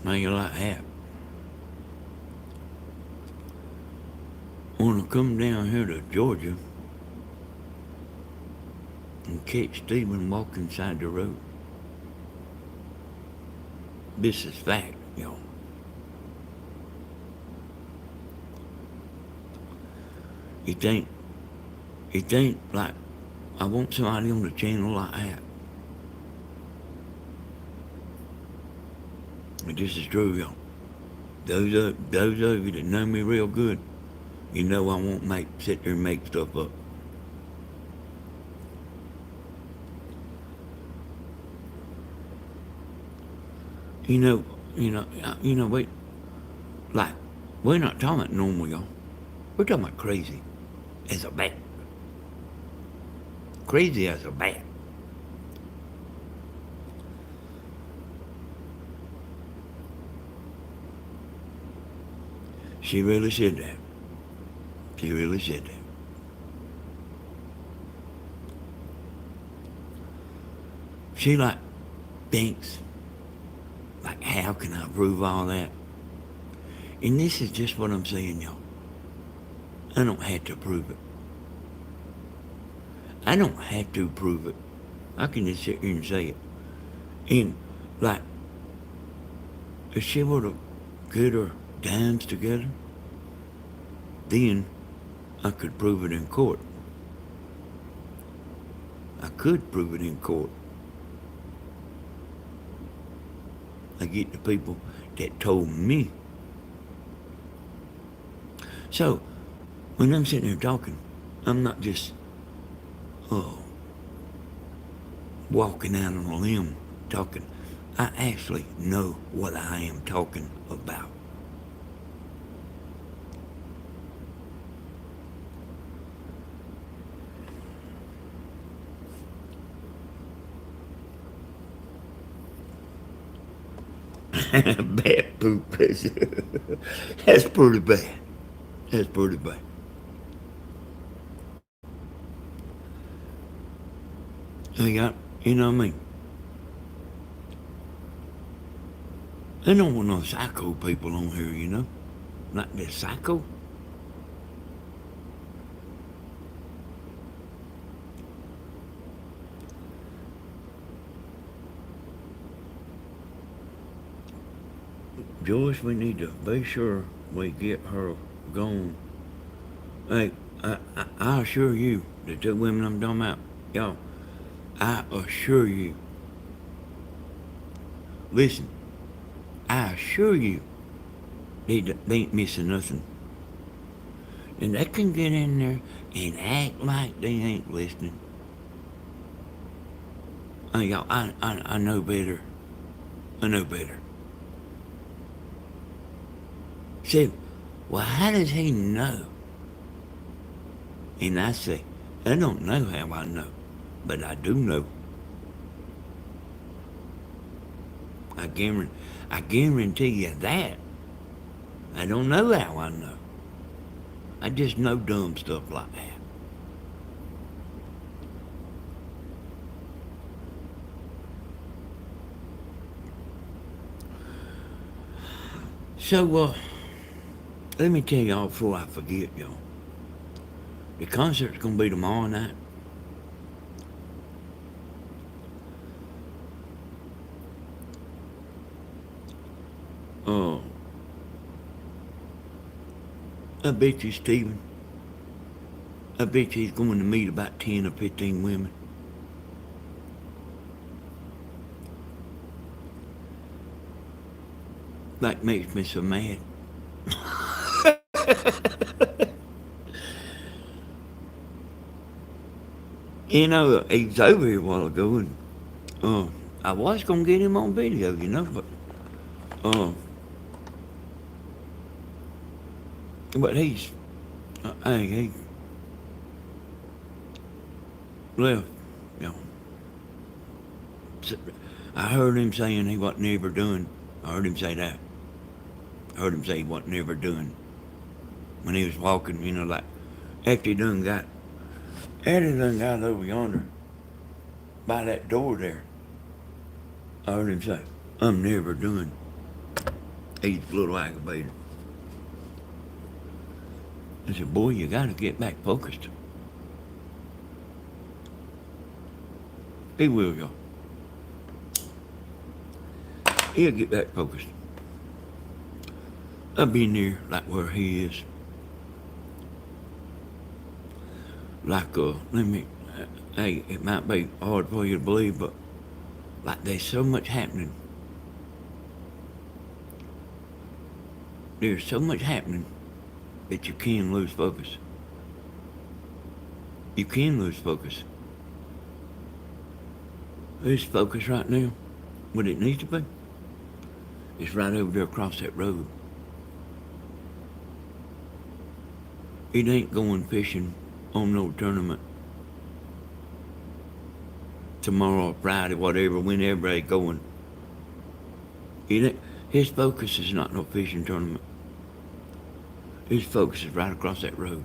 Man, you like that. I want to come down here to Georgia and catch Stephen walking side the road. This is fact, y'all. You think like I want somebody on the channel like that. But this is true, y'all. Those of you that know me real good, you know I won't sit there and make stuff up. Wait, like, we're not talking about normal, y'all. We're talking about crazy as a bat. Crazy as a bat. She really said that. She really said that. She like thinks, like, how can I prove all that? And this is just what I'm saying, y'all. I don't have to prove it. I don't have to prove it. I can just sit here and say it. And like, if she were to get her dimes together, then I could prove it in court. I could prove it in court. I get the people that told me. So, when I'm sitting here talking, I'm not just walking out on a limb talking. I actually know what I am talking about. Bad poop. That's pretty bad. That's pretty bad. I got, you know what I mean? I don't want no psycho people on here, you know? Not that psycho. Joyce, we need to be sure we get her gone. Hey, I assure you, the two women I'm talking about, y'all, I assure you, listen, I assure you, they ain't missing nothing. And they can get in there and act like they ain't listening. Y'all, I know better. I know better. Say, well, how does he know? And I say, I don't know how I know, but I do know. I guarantee you that. I don't know how I know. I just know dumb stuff like that. So, let me tell y'all before I forget, y'all. The concert's gonna be tomorrow night. I bet you, Stephen, I bet you he's going to meet about 10 or 15 women. That makes me so mad. You know, he was over here a while ago, and I was gonna get him on video, you know, uh, but he's, hey, he left, you know. So, I heard him saying he wasn't ever doing. I heard him say that. I heard him say he wasn't ever doing when he was walking, you know, like after he done got over yonder by that door there. I heard him say, I'm never doing. He's a little aggravated. I said, boy, you gotta get back focused. He will, y'all. He'll get back focused. I'll be near like where he is. Like, hey, it might be hard for you to believe, but like there's so much happening. There's so much happening that you can lose focus. You can lose focus. His focus right now, what it needs to be, is right over there across that road. It ain't going fishing on no tournament tomorrow or Friday, whatever, whenever they going. His focus is not no fishing tournament. His focus is right across that road.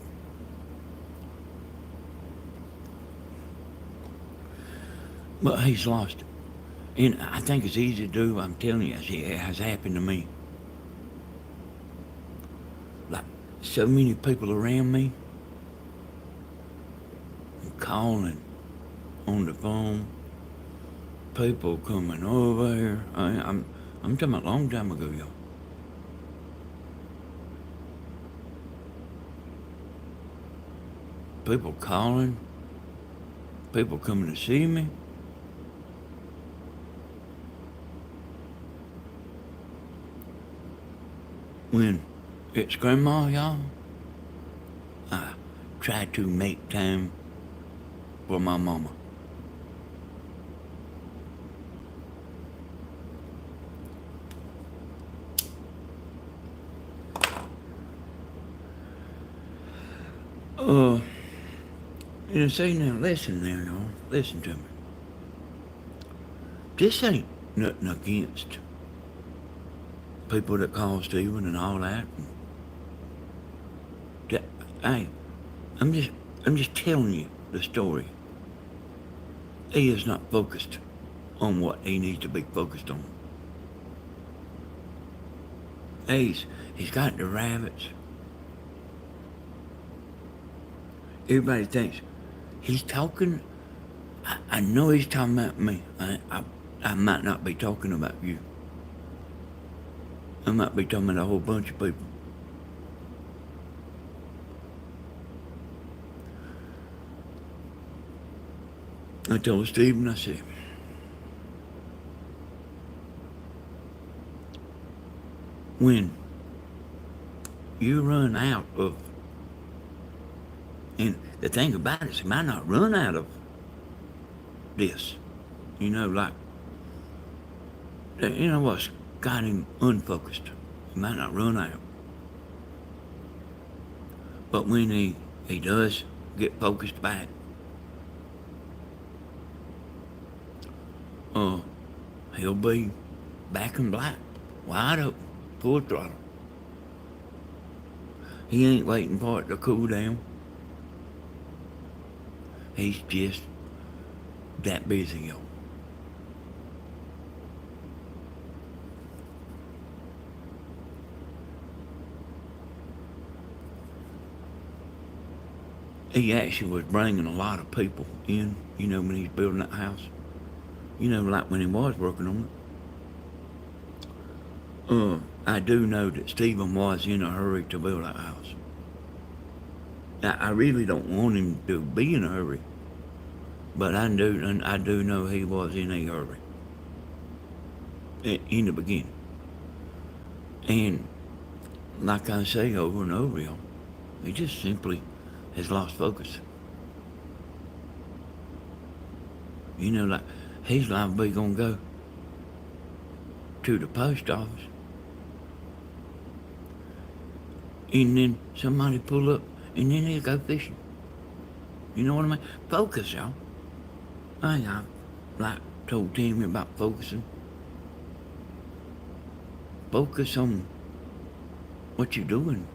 But he's lost it. And I think it's easy to do. I'm telling you, it has happened to me. Like, so many people around me, calling on the phone, people coming over here. I'm talking about a long time ago, y'all. People calling, people coming to see me. When it's grandma, y'all, I try to make time for my mama. You say now, listen now, y'all, listen to me. This ain't nothing against people that call Stephen and all that. Hey, I'm just telling you the story. He is not focused on what he needs to be focused on. He's got the rabbits. Everybody thinks he's talking. I know he's talking about me. I might not be talking about you. I might be talking about a whole bunch of people. I told Stephen, I said, when you run out of, and the thing about it is, he might not run out of this. You know, like, you know what's got him unfocused? He might not run out. But when he does get focused back, he'll be back in black, wide open, full throttle. He ain't waiting for it to cool down. He's just that busy, y'all. He actually was bringing a lot of people in, you know, when he's building that house. You know, like when he was working on it. I do know that Stephen was in a hurry to build that house. I really don't want him to be in a hurry, but I do know he was in a hurry in the beginning. And like I say over and over, y'all, he just simply has lost focus. You know, like, he's liable to be gonna go to the post office. And then somebody pull up and then they go fishing. You know what I mean? Focus, y'all. I like told Tammy about focusing. Focus on what you're doing.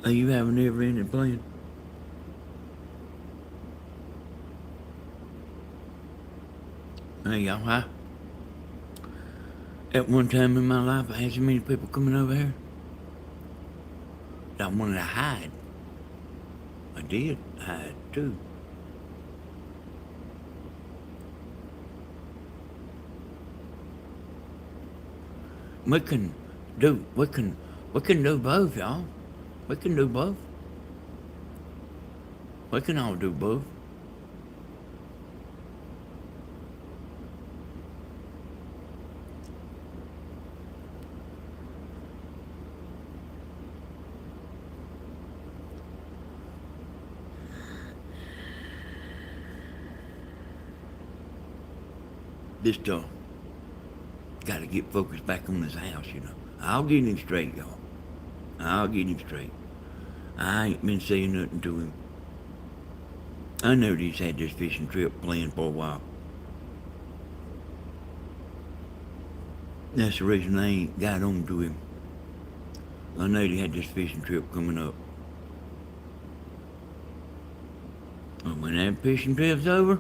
Are you have a never-ending plan? Hey, y'all, at one time in my life, I had so many people coming over here that I wanted to hide. I did hide, too. We can do both, y'all. We can do both. We can all do both. This dog got to get focused back on his house, you know. I'll get him straight, y'all. I'll get him straight. I ain't been saying nothing to him. I know he's had this fishing trip planned for a while. That's the reason I ain't got on to him. I know he had this fishing trip coming up. And when that fishing trip's over,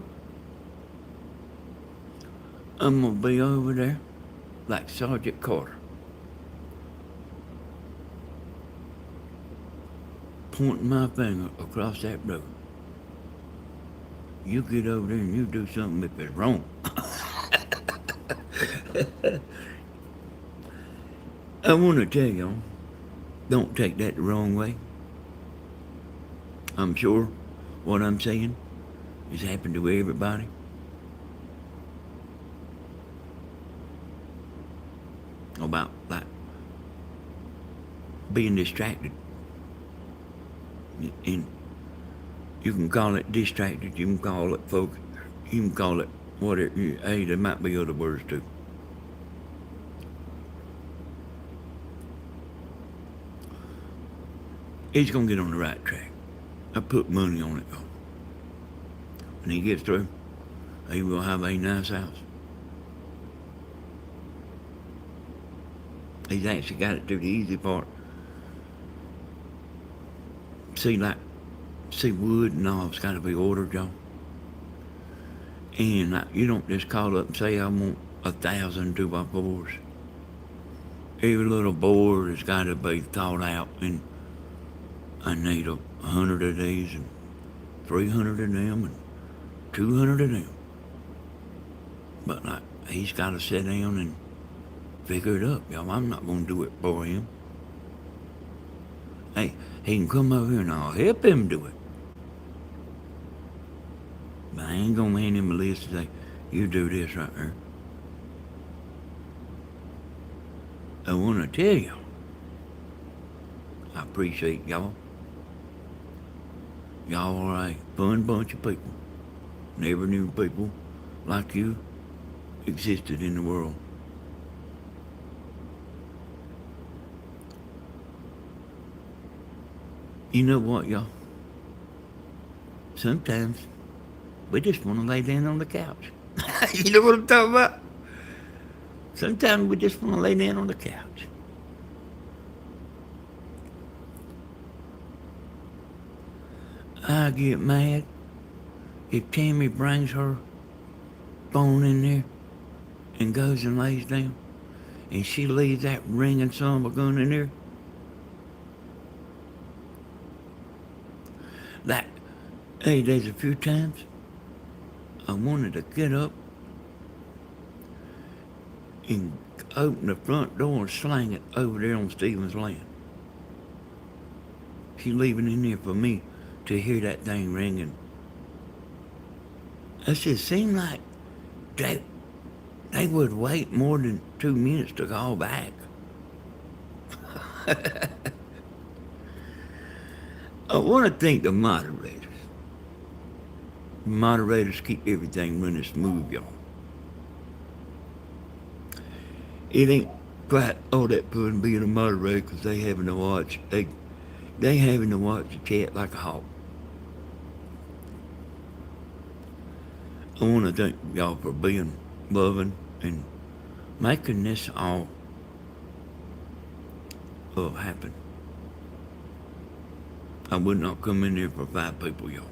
I'm gonna be over there like Sergeant Carter, pointing my finger across that road. You get over there and you do something if it's wrong. I want to tell y'all, don't take that the wrong way. I'm sure what I'm saying has happened to everybody. About like being distracted, and you can call it distracted, you can call it focus, you can call it whatever. Hey, there might be other words too. He's gonna get on the right track. I put money on it, though. When he gets through, he will have a nice house. He's actually got it through the easy part. See wood and all, it's got to be ordered, y'all. And you don't just call up and say, I want 1,000 2x4s. Every little board has got to be thought out, and I need 100 of these, and 300 of them, and 200 of them. But like, he's got to sit down and figure it up, y'all. I'm not gonna do it for him. Hey, he can come over here and I'll help him do it. But I ain't gonna hand him a list and say, you do this right here. I wanna tell y'all, I appreciate y'all. Y'all are a fun bunch of people. Never knew people like you existed in the world. You know what, y'all? Sometimes we just want to lay down on the couch. You know what I'm talking about? Sometimes we just want to lay down on the couch. I get mad if Tammy brings her phone in there and goes and lays down and she leaves that ringing son of a gun in there. Like, hey, there's a few times I wanted to get up and open the front door and slang it over there on Stephen's land. She leaving in there for me to hear that thing ringing. It just seemed like they would wait more than 2 minutes to call back. I want to thank the moderators Moderators keep everything running smooth, y'all. It ain't quite all that fun being a moderator because they having to watch. They having to watch the chat like a hawk. I want to thank y'all for being loving and making this all happen. I would not come in here for 5 people, y'all.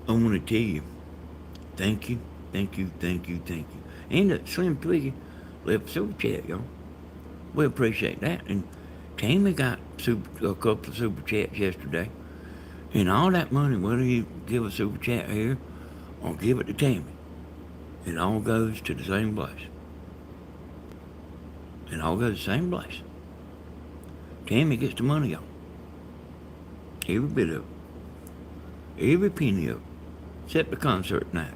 I want to tell you, thank you, thank you, thank you, thank you. And Slim Twiggy left super chat, y'all. We appreciate that. And Tammy got a couple of super chats yesterday. And all that money, whether you give a super chat here or give it to Tammy, it all goes to the same place. It all goes to the same place. Tammy gets the money, y'all. Every bit of it. Every penny of it. Except the concert night.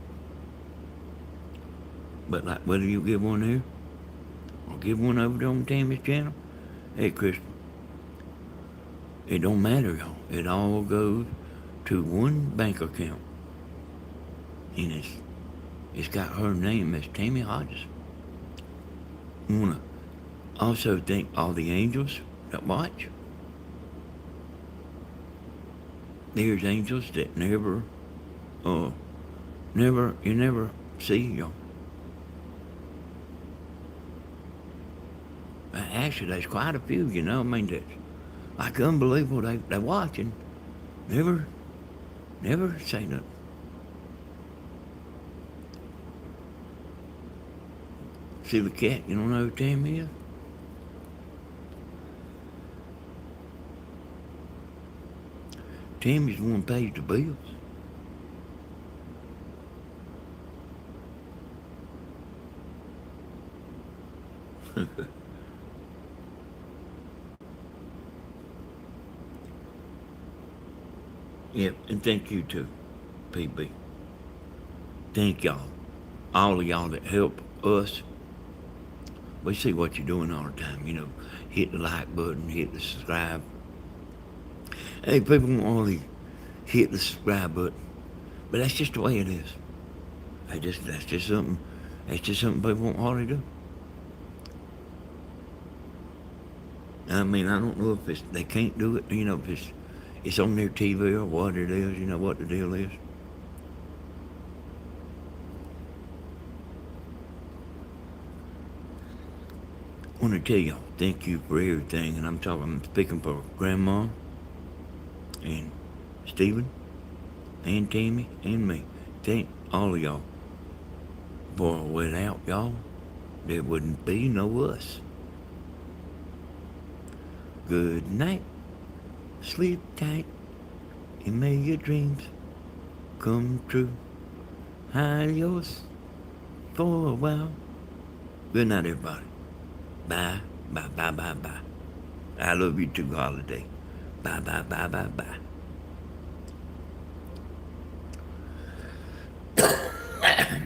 But like whether you give one here or give one over there on Tammy's channel, hey Kristen, it don't matter, y'all. It all goes to one bank account. And it's got her name as Tammy Hodges. I wanna also thank all the angels that watch. There's angels that you never see, y'all. Actually, there's quite a few, you know. I mean, that's like unbelievable. They're watching. Never say nothing. See the cat, you don't know who Tammy is? Tammy's the one who pays the bills. Yep, and thank you too, PB. Thank y'all. All of y'all that help us. We see what you're doing all the time, you know. Hit the like button, hit the subscribe. Hey, people don't only hit the subscribe button, but that's just the way it is. That's just something people won't hardly do. I mean, I don't know if they can't do it, you know, if it's on their TV or what it is, you know what the deal is. I want to tell y'all, thank you for everything, and I'm speaking for Grandma and Stephen and Tammy and me. Thank all of y'all. For without y'all, there wouldn't be no us. Good night. Sleep tight, and may your dreams come true. Adios for a while. Good night, everybody. Bye, bye, bye, bye, bye. I love you too, Holiday. Bye, bye, bye, bye, bye.